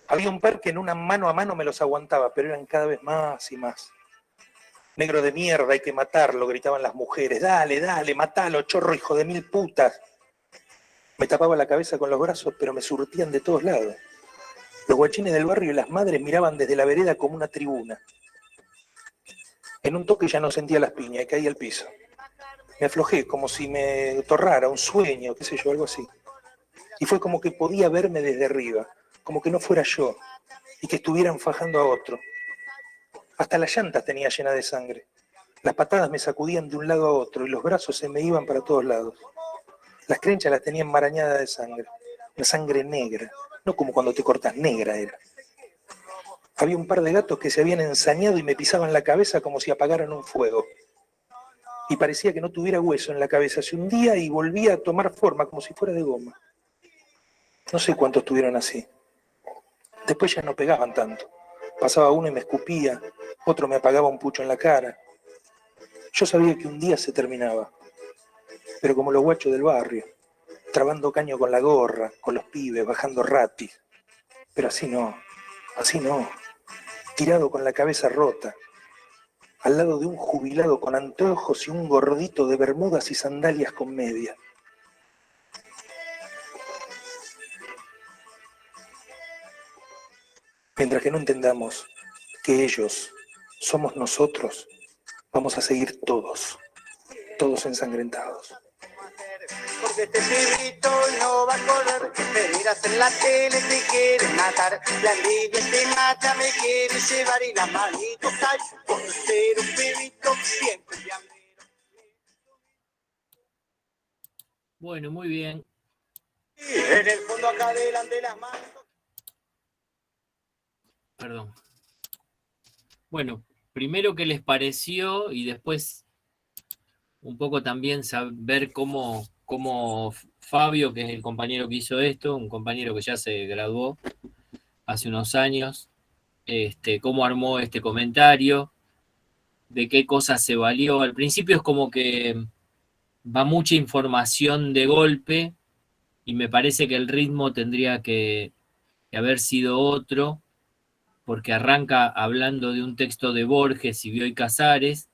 Había un par que en una mano a mano me los aguantaba, pero eran cada vez más y más. Negro de mierda, hay que matarlo, gritaban las mujeres. Dale, matalo, chorro, hijo de mil putas. Me tapaba la cabeza con los brazos, pero me surtían de todos lados. Los guachines del barrio y las madres miraban desde la vereda como una tribuna. En un toque ya no sentía las piñas y caí al piso. Me aflojé como si me torrara un sueño, qué sé yo, algo así. Y fue como que podía verme desde arriba, como que no fuera yo, y que estuvieran fajando a otro. Hasta las llantas tenía llena de sangre. Las patadas me sacudían de un lado a otro y los brazos se me iban para todos lados. Las crenchas las tenía enmarañadas de sangre. Una sangre negra, no como cuando te cortas, negra era. Había un par de gatos que se habían ensañado y me pisaban la cabeza como si apagaran un fuego. Y parecía que no tuviera hueso en la cabeza. Se hundía y volvía a tomar forma como si fuera de goma. No sé cuántos estuvieron así. Después ya no pegaban tanto. Pasaba uno y me escupía, otro me apagaba un pucho en la cara. Yo sabía que un día se terminaba, pero como los guachos del barrio, trabando caño con la gorra, con los pibes, bajando ratis. Pero así no, tirado con la cabeza rota, al lado de un jubilado con anteojos y un gordito de bermudas y sandalias con media. Mientras que no entendamos que ellos somos nosotros, vamos a seguir todos ensangrentados. Porque este pibito no va a correr, me miras en la tele, te quieren matar, la envidia te mata, me quieren llevar y la manito cae, por ser un pibito bien peleandero. Bueno, muy bien. En el fondo acá delante las manos. Perdón. Bueno, primero qué les pareció y después un poco también saber cómo Fabio, que es el compañero que hizo esto, un compañero que ya se graduó hace unos años, cómo armó este comentario, de qué cosas se valió. Al principio es como que va mucha información de golpe y me parece que el ritmo tendría que haber sido otro, porque arranca hablando de un texto de Borges y Bioy Casares,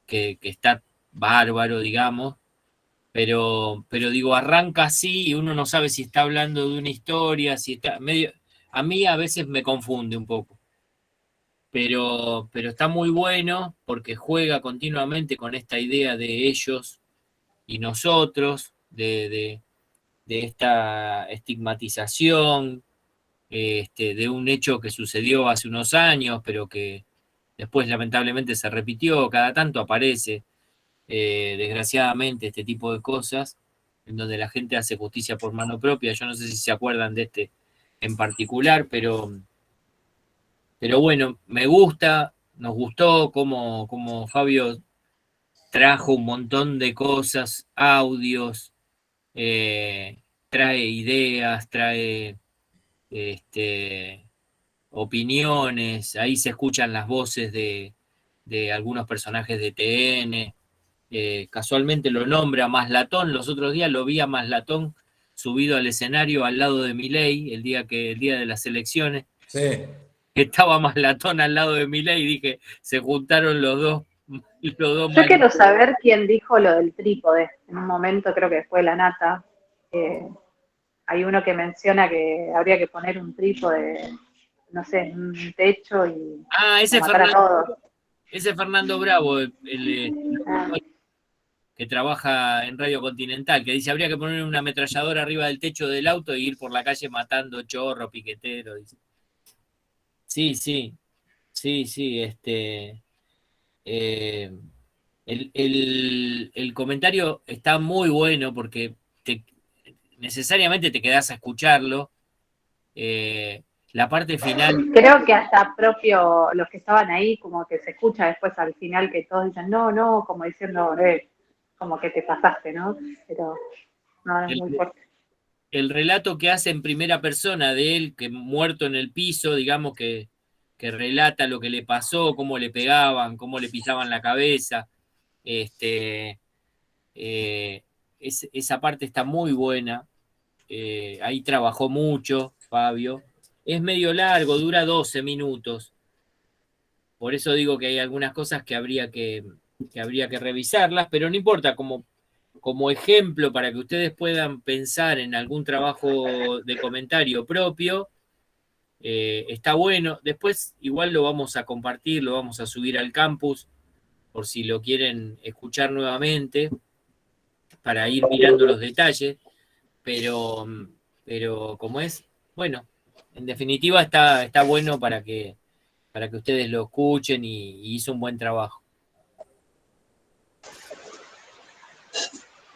que está bárbaro, digamos, pero digo, arranca así y uno no sabe si está hablando de una historia, si está medio... A mí a veces me confunde un poco, pero está muy bueno porque juega continuamente con esta idea de ellos y nosotros, de esta estigmatización, de un hecho que sucedió hace unos años, pero que después lamentablemente se repitió, cada tanto aparece, desgraciadamente, este tipo de cosas, en donde la gente hace justicia por mano propia. Yo no sé si se acuerdan de este en particular, pero bueno, me gusta, nos gustó como Fabio trajo un montón de cosas, audios, trae ideas, trae opiniones, ahí se escuchan las voces de algunos personajes de TN. Casualmente lo nombra Maslatón, los otros días lo vi a Maslatón subido al escenario al lado de Milei, el día de las elecciones. Sí. Estaba Maslatón al lado de Milei y dije, se juntaron los dos. Yo quiero saber quién dijo lo del trípode. En un momento, creo que fue la Nata, hay uno que menciona que habría que poner un trípode, no sé, en un techo y ese matar a todos. Ese Fernando Bravo, el que trabaja en Radio Continental, que dice, habría que poner una ametralladora arriba del techo del auto e ir por la calle matando chorro, piquetero. Dice. Sí, el comentario está muy bueno porque necesariamente te quedás a escucharlo. La parte final... Creo que hasta propio los que estaban ahí, como que se escucha después al final que todos dicen, no, como diciendo, como que te pasaste, ¿no? Pero no, es muy fuerte. El relato que hace en primera persona de él, que muerto en el piso, digamos que relata lo que le pasó, cómo le pegaban, cómo le pisaban la cabeza. Esa parte está muy buena. Ahí trabajó mucho, Fabio. Es medio largo, dura 12 minutos. Por eso digo que hay algunas cosas que habría que revisarlas, pero no importa, como ejemplo para que ustedes puedan pensar en algún trabajo de comentario propio, está bueno. Después igual lo vamos a compartir, lo vamos a subir al campus, por si lo quieren escuchar nuevamente, para ir mirando los detalles, pero como es, bueno, en definitiva está bueno para que ustedes lo escuchen y hizo un buen trabajo.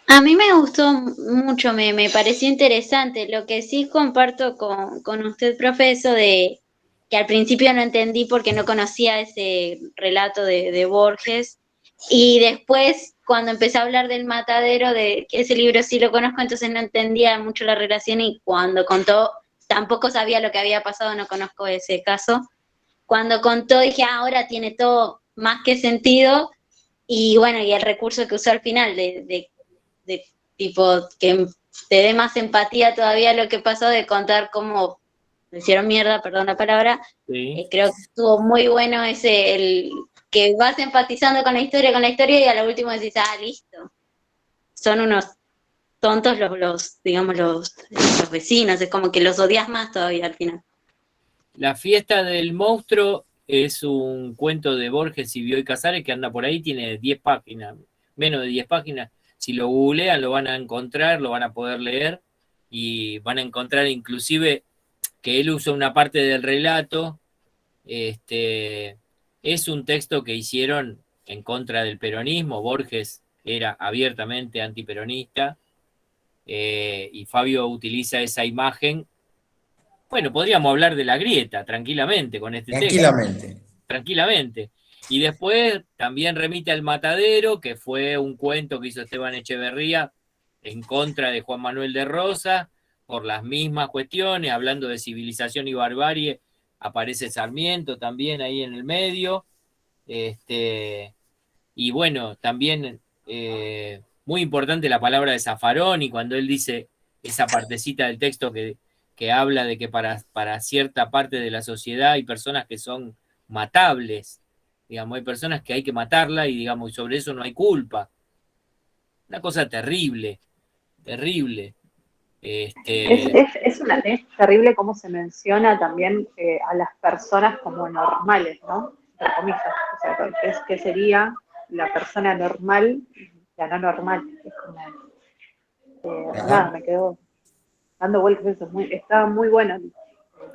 A mí me gustó mucho, me pareció interesante. Lo que sí comparto con usted, profe, eso de que al principio no entendí porque no conocía ese relato de Borges, y después cuando empecé a hablar del Matadero, de que ese libro sí lo conozco, entonces no entendía mucho la relación, y cuando contó, tampoco sabía lo que había pasado, no conozco ese caso. Cuando contó dije, ahora tiene todo más que sentido, y bueno, y el recurso que usó al final de tipo que te dé más empatía todavía lo que pasó, de contar cómo le hicieron mierda, perdón la palabra. Sí. Creo que estuvo muy bueno el que vas empatizando con la historia y a lo último decís, listo. Son unos tontos los vecinos, es como que los odias más todavía al final. La fiesta del monstruo es un cuento de Borges y Bioy Casares que anda por ahí, tiene 10 páginas, menos de 10 páginas. Si lo googlean lo van a encontrar, lo van a poder leer y van a encontrar inclusive que él usa una parte del relato. Es un texto que hicieron en contra del peronismo. Borges era abiertamente antiperonista y Fabio utiliza esa imagen. Bueno, podríamos hablar de la grieta tranquilamente con este texto. Tranquilamente. Y después también remite al Matadero, que fue un cuento que hizo Esteban Echeverría en contra de Juan Manuel de Rosas, por las mismas cuestiones, hablando de civilización y barbarie, aparece Sarmiento también ahí en el medio. Y bueno, también muy importante la palabra de Zaffaroni, cuando él dice esa partecita del texto que habla de que para cierta parte de la sociedad hay personas que son matables. Digamos, hay personas que hay que matarla y digamos, y sobre eso no hay culpa. Una cosa terrible, terrible. Es terrible cómo se menciona también a las personas como normales, ¿no? Entre comillas. O sea, ¿qué sería la persona normal y la no normal? Es como, nada, me quedó dando vueltas eso. Estaba muy bueno el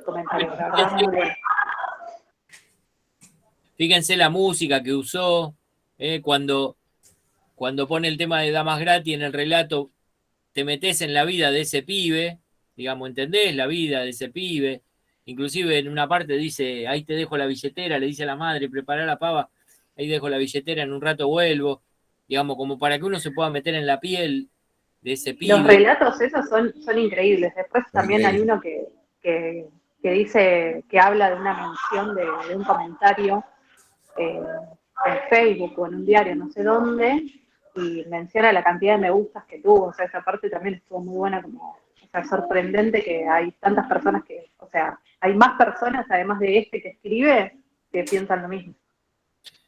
comentario, la verdad, muy bueno. Fíjense la música que usó, cuando pone el tema de Damas Gratis en el relato, te metes en la vida de ese pibe, digamos, entendés la vida de ese pibe. Inclusive en una parte dice, ahí te dejo la billetera, le dice a la madre, prepara la pava, ahí dejo la billetera, en un rato vuelvo. Digamos, como para que uno se pueda meter en la piel de ese pibe. Los relatos esos son increíbles. Después también hay uno que que dice, que habla de una mención de un comentario en Facebook o en un diario, no sé dónde, y menciona la cantidad de me gustas que tuvo. O sea, esa parte también estuvo muy buena, como, o sea, sorprendente que hay tantas personas que, o sea, hay más personas además de este que escribe que piensan lo mismo.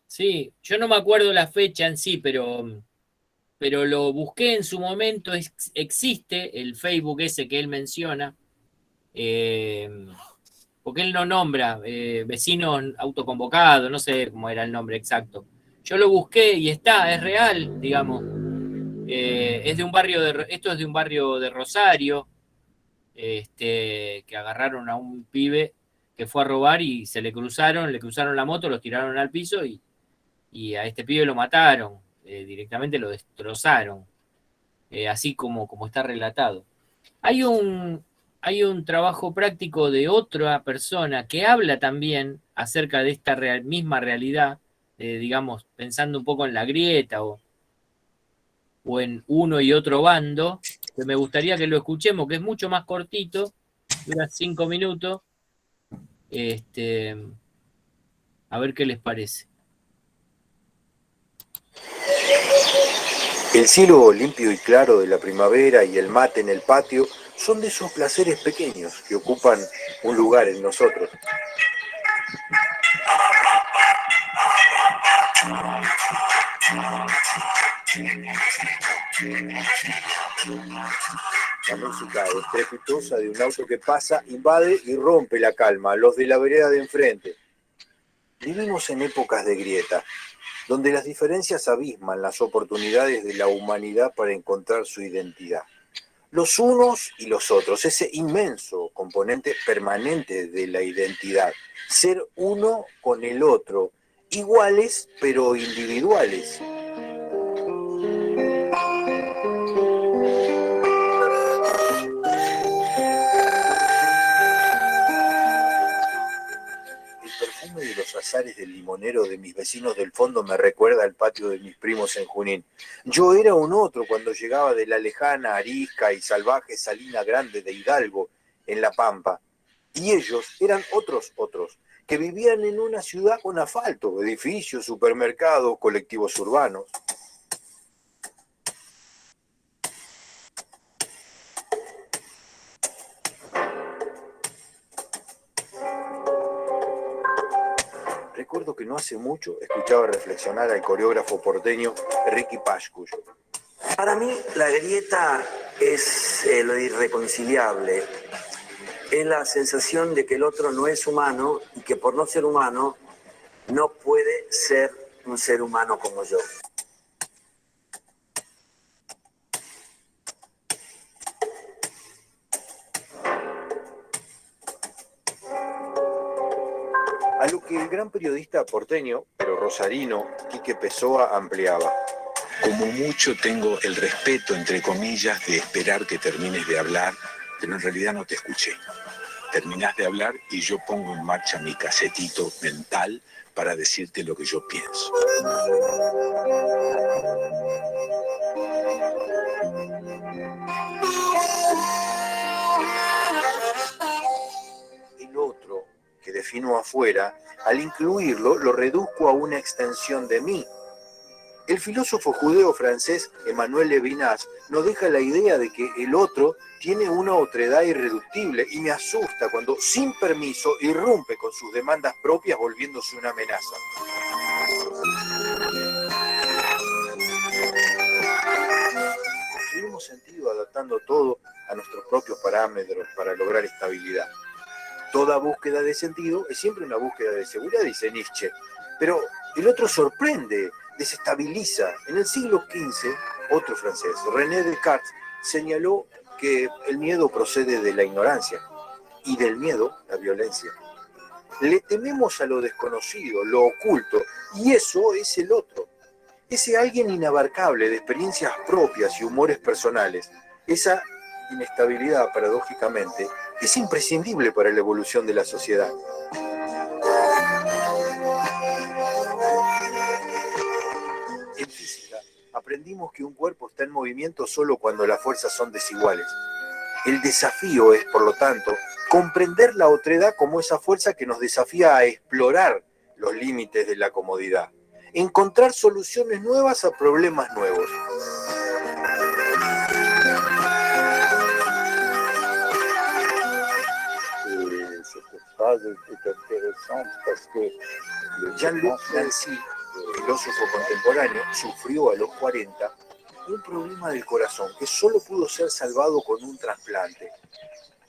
Sí, yo no me acuerdo la fecha en sí, pero lo busqué en su momento. Existe el Facebook ese que él menciona, porque él no nombra vecinos autoconvocados, no sé cómo era el nombre exacto. Yo lo busqué y está, es real, digamos. Es de un barrio esto es de un barrio de Rosario, que agarraron a un pibe que fue a robar y le cruzaron la moto, lo tiraron al piso y a este pibe lo mataron, directamente lo destrozaron, así como está relatado. Hay un trabajo práctico de otra persona que habla también acerca de esta misma realidad, digamos, pensando un poco en la grieta o en uno y otro bando, que me gustaría que lo escuchemos, que es mucho más cortito, dura 5 minutos, a ver qué les parece. El cielo limpio y claro de la primavera y el mate en el patio son de esos placeres pequeños que ocupan un lugar en nosotros. La música estrepitosa de un auto que pasa invade y rompe la calma, los de la vereda de enfrente. Vivimos en épocas de grieta, donde las diferencias abisman las oportunidades de la humanidad para encontrar su identidad. Los unos y los otros, ese inmenso componente permanente de la identidad, ser uno con el otro, iguales pero individuales. El perfume de los azares del limonero de mis vecinos del fondo me recuerda al patio de mis primos en Junín. Yo era un otro cuando llegaba de la lejana, arisca y salvaje Salina Grande de Hidalgo, en La Pampa. Y ellos eran otros, que vivían en una ciudad con asfalto, edificios, supermercados, colectivos urbanos. Recuerdo que no hace mucho escuchaba reflexionar al coreógrafo porteño Ricky Pashkush. Para mí la grieta es lo irreconciliable. Es la sensación de que el otro no es humano y que por no ser humano no puede ser un ser humano como yo. A lo que el gran periodista porteño, pero rosarino, Quique Pessoa, ampliaba. Como mucho tengo el respeto, entre comillas, de esperar que termines de hablar, pero en realidad no te escuché. Terminás de hablar y yo pongo en marcha mi casetito mental para decirte lo que yo pienso. El otro, que defino afuera, al incluirlo lo reduzco a una extensión de mí. El filósofo judeo-francés Emmanuel Levinas nos deja la idea de que el otro tiene una otredad irreductible y me asusta cuando, sin permiso, irrumpe con sus demandas propias volviéndose una amenaza. Construimos sentido adaptando todo a nuestros propios parámetros para lograr estabilidad. Toda búsqueda de sentido es siempre una búsqueda de seguridad, dice Nietzsche, pero el otro sorprende, desestabiliza. En el siglo XV, otro francés, René Descartes, señaló que el miedo procede de la ignorancia y del miedo la violencia. Le tememos a lo desconocido, lo oculto, y eso es el otro. Ese alguien inabarcable de experiencias propias y humores personales. Esa inestabilidad, paradójicamente, es imprescindible para la evolución de la sociedad. En física, aprendimos que un cuerpo está en movimiento solo cuando las fuerzas son desiguales. El desafío es, por lo tanto, comprender la otredad como esa fuerza que nos desafía a explorar los límites de la comodidad, encontrar soluciones nuevas a problemas nuevos. Jean-Luc Nancy, filósofo contemporáneo, sufrió a los 40 un problema del corazón que solo pudo ser salvado con un trasplante.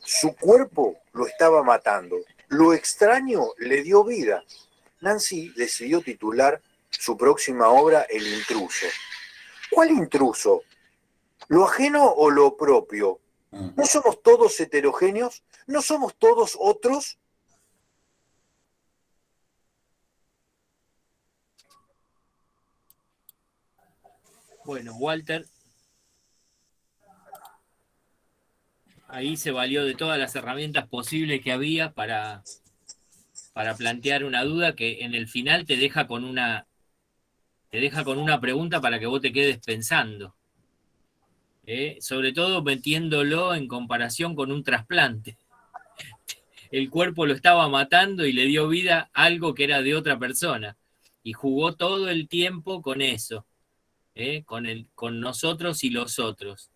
Su cuerpo lo estaba matando, lo extraño le dio vida. Nancy decidió titular su próxima obra El intruso. ¿Cuál intruso? ¿Lo ajeno o lo propio? ¿No somos todos heterogéneos? ¿No somos todos otros? Bueno, Walter ahí se valió de todas las herramientas posibles que había para plantear una duda que en el final te deja con una pregunta para que vos te quedes pensando. Sobre todo metiéndolo en comparación con un trasplante. El cuerpo lo estaba matando y le dio vida a algo que era de otra persona. Y jugó todo el tiempo con eso. Con nosotros y los otros.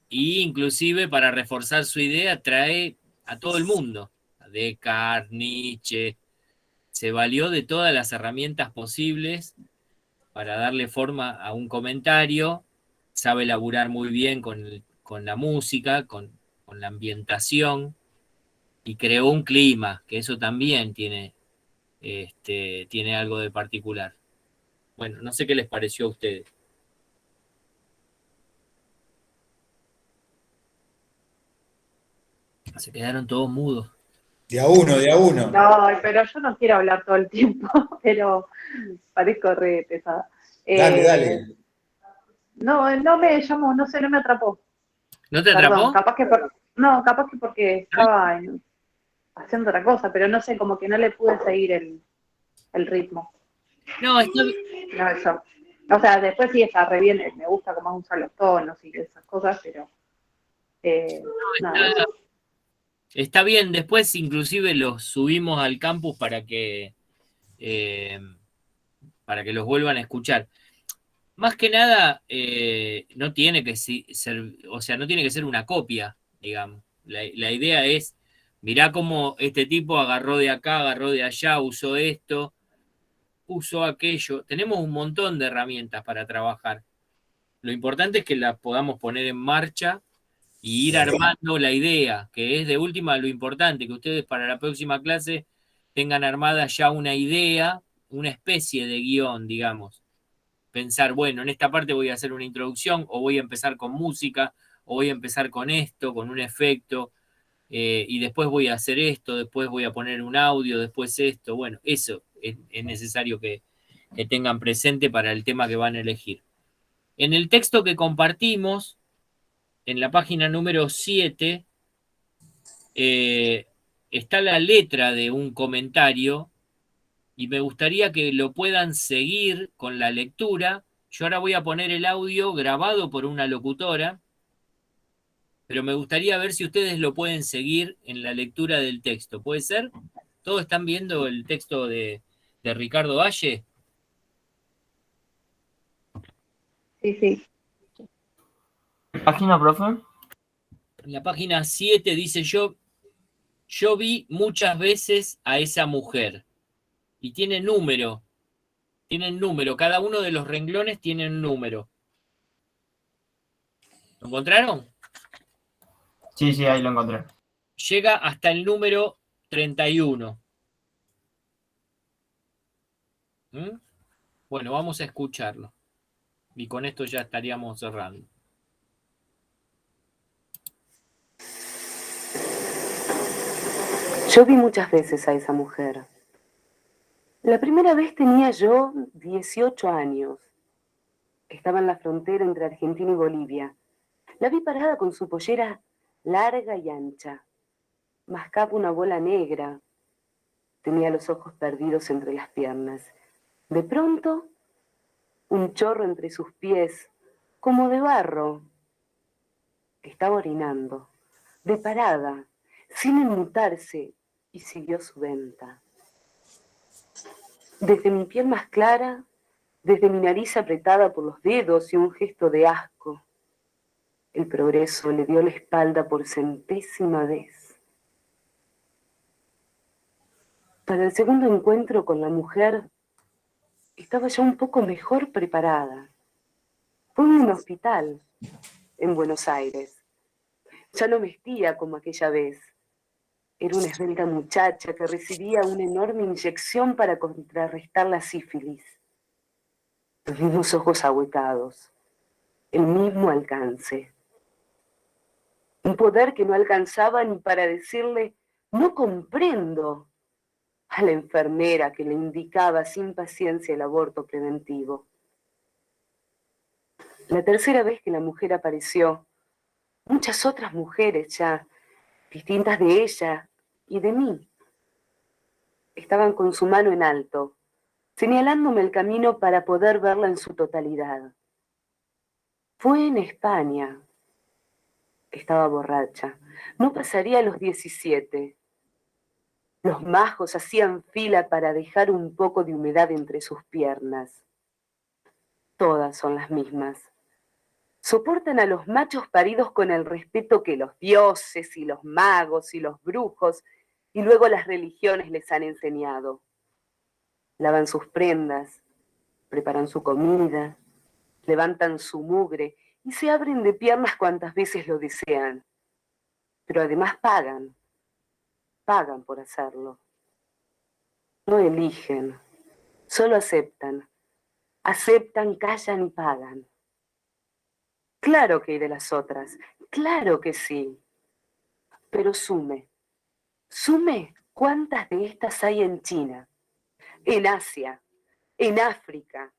Y inclusive para reforzar su idea trae a todo el mundo. A Descartes, Nietzsche. Se valió de todas las herramientas posibles para darle forma a un comentario. Sabe laburar muy bien con la música, con la ambientación. Y creó un clima, que eso también tiene algo de particular. Bueno, no sé qué les pareció a ustedes. Se quedaron todos mudos. De a uno, de a uno. No, pero yo no quiero hablar todo el tiempo, pero parezco re pesada. Dale. No me llamó, no sé, no me atrapó. ¿No te Perdón, atrapó? capaz que porque estaba haciendo otra cosa, pero no sé, como que no le pude seguir el ritmo. No, eso. O sea, después sí está re bien, me gusta cómo usan los tonos y esas cosas, pero está bien, después inclusive los subimos al campus para que los vuelvan a escuchar. Más que nada, no tiene que ser, o sea, no tiene que ser una copia, digamos. La idea es, mirá cómo este tipo agarró de acá, agarró de allá, usó esto, usó aquello. Tenemos un montón de herramientas para trabajar. Lo importante es que las podamos poner en marcha y ir armando la idea, que es de última lo importante, que ustedes para la próxima clase tengan armada ya una idea, una especie de guión, digamos. Pensar, bueno, en esta parte voy a hacer una introducción, o voy a empezar con música, o voy a empezar con esto, con un efecto, y después voy a hacer esto, después voy a poner un audio, después esto. Bueno, eso es necesario que tengan presente para el tema que van a elegir. En el texto que compartimos, en la página número 7, está la letra de un comentario y me gustaría que lo puedan seguir con la lectura. Yo ahora voy a poner el audio grabado por una locutora, pero me gustaría ver si ustedes lo pueden seguir en la lectura del texto. ¿Puede ser? ¿Todos están viendo el texto de Ricardo Valle? Sí. ¿Página, profe? En la página 7 dice yo vi muchas veces a esa mujer. Y tienen número, cada uno de los renglones tiene un número. ¿Lo encontraron? Sí, ahí lo encontré. Llega hasta el número 31. Bueno, vamos a escucharlo. Y con esto ya estaríamos cerrando. Yo vi muchas veces a esa mujer. La primera vez tenía yo 18 años. Estaba en la frontera entre Argentina y Bolivia. La vi parada con su pollera larga y ancha. Mascaba una bola negra. Tenía los ojos perdidos entre las piernas. De pronto, un chorro entre sus pies, como de barro. Estaba orinando, de parada, sin inmutarse, y siguió su venta. Desde mi piel más clara, desde mi nariz apretada por los dedos y un gesto de asco, el progreso le dio la espalda por 100ª vez. Para el segundo encuentro con la mujer, estaba ya un poco mejor preparada. Fue en un hospital, en Buenos Aires. Ya no vestía como aquella vez. Era una esbelta muchacha que recibía una enorme inyección para contrarrestar la sífilis. Los mismos ojos ahuecados, el mismo alcance. Un poder que no alcanzaba ni para decirle, no comprendo, a la enfermera que le indicaba sin paciencia el aborto preventivo. La tercera vez que la mujer apareció, muchas otras mujeres ya, distintas de ella y de mí, estaban con su mano en alto, señalándome el camino para poder verla en su totalidad. Fue en España. Estaba borracha. No pasaría los 17. Los majos hacían fila para dejar un poco de humedad entre sus piernas. Todas son las mismas. Soportan a los machos paridos con el respeto que los dioses y los magos y los brujos y luego las religiones les han enseñado. Lavan sus prendas, preparan su comida, levantan su mugre y se abren de piernas cuantas veces lo desean. Pero además pagan por hacerlo. No eligen, solo aceptan. Aceptan, callan y pagan. Claro que hay de las otras, claro que sí. Pero sume cuántas de estas hay en China, en Asia, en África,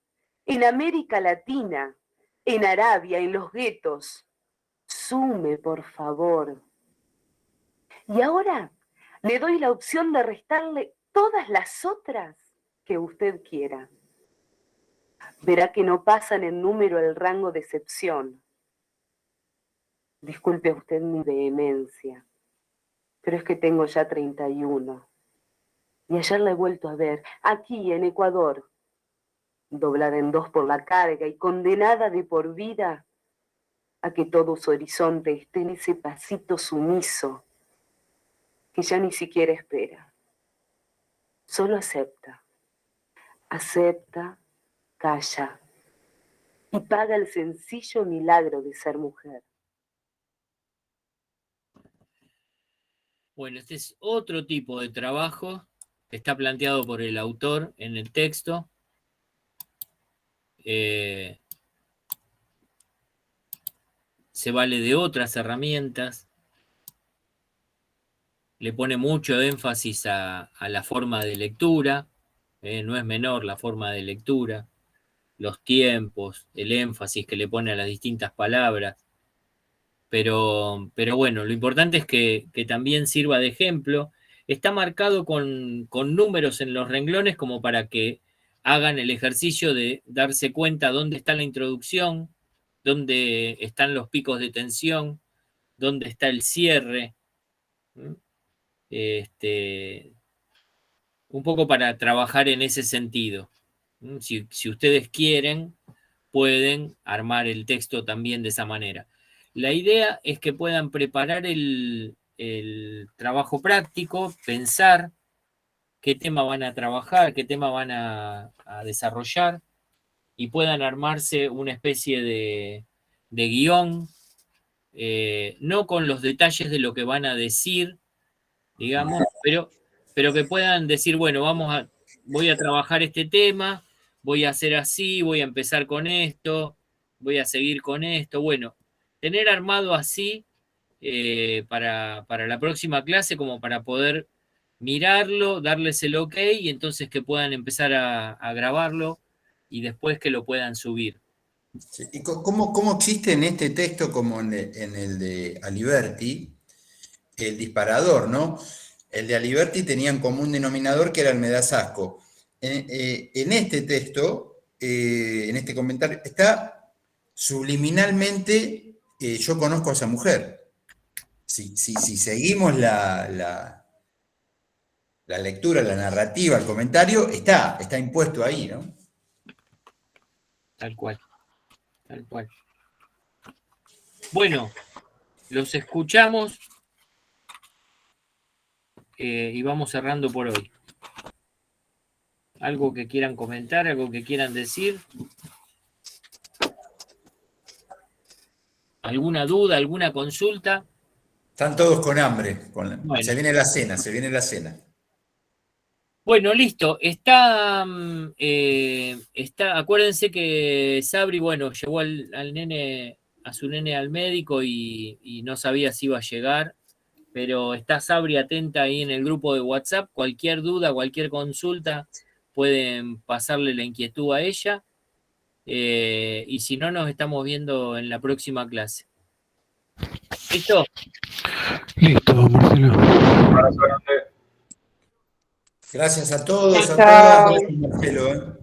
en América Latina, en Arabia, en los guetos. Sume, por favor. Y ahora le doy la opción de restarle todas las otras que usted quiera. Verá que no pasan en número el rango de excepción. Disculpe usted mi vehemencia, pero es que tengo ya 31. Y ayer la he vuelto a ver, aquí en Ecuador, doblada en dos por la carga y condenada de por vida a que todo su horizonte esté en ese pasito sumiso que ya ni siquiera espera. Solo acepta, calla y paga el sencillo milagro de ser mujer. Bueno, este es otro tipo de trabajo que está planteado por el autor en el texto. Se vale de otras herramientas. Le pone mucho énfasis a la forma de lectura. No es menor la forma de lectura. Los tiempos, el énfasis que le pone a las distintas palabras. Pero bueno, lo importante es que también sirva de ejemplo. Está marcado con números en los renglones como para que hagan el ejercicio de darse cuenta dónde está la introducción, dónde están los picos de tensión, dónde está el cierre. Un poco para trabajar en ese sentido. Si ustedes quieren, pueden armar el texto también de esa manera. La idea es que puedan preparar el trabajo práctico, pensar qué tema van a trabajar, qué tema van a desarrollar, y puedan armarse una especie de guión, no con los detalles de lo que van a decir, digamos, pero que puedan decir, bueno, voy a trabajar este tema, voy a hacer así, voy a empezar con esto, voy a seguir con esto. Bueno, tener armado así para la próxima clase como para poder mirarlo, darles el ok y entonces que puedan empezar a grabarlo y después que lo puedan subir. Sí. ¿Y cómo existe en este texto como en el de Aliberti el disparador, ¿no? El de Aliberti tenía en común denominador que era el me das asco. En este texto, en este comentario, está subliminalmente yo conozco a esa mujer. si seguimos la lectura, la narrativa, el comentario, está impuesto ahí, ¿no? Tal cual. Tal cual. Bueno, los escuchamos y vamos cerrando por hoy. ¿Algo que quieran comentar? ¿Algo que quieran decir? ¿Alguna duda? ¿Alguna consulta? Están todos con hambre. Bueno. Se viene la cena. Bueno, listo. Está, acuérdense que Sabri, bueno, llevó a su nene al médico y no sabía si iba a llegar, pero está Sabri atenta ahí en el grupo de WhatsApp. Cualquier duda, cualquier consulta, pueden pasarle la inquietud a ella. Y si no, nos estamos viendo en la próxima clase. ¿Listo? Listo, Marcelo. Gracias a todos, Chao. a todas. Gracias, Marcelo.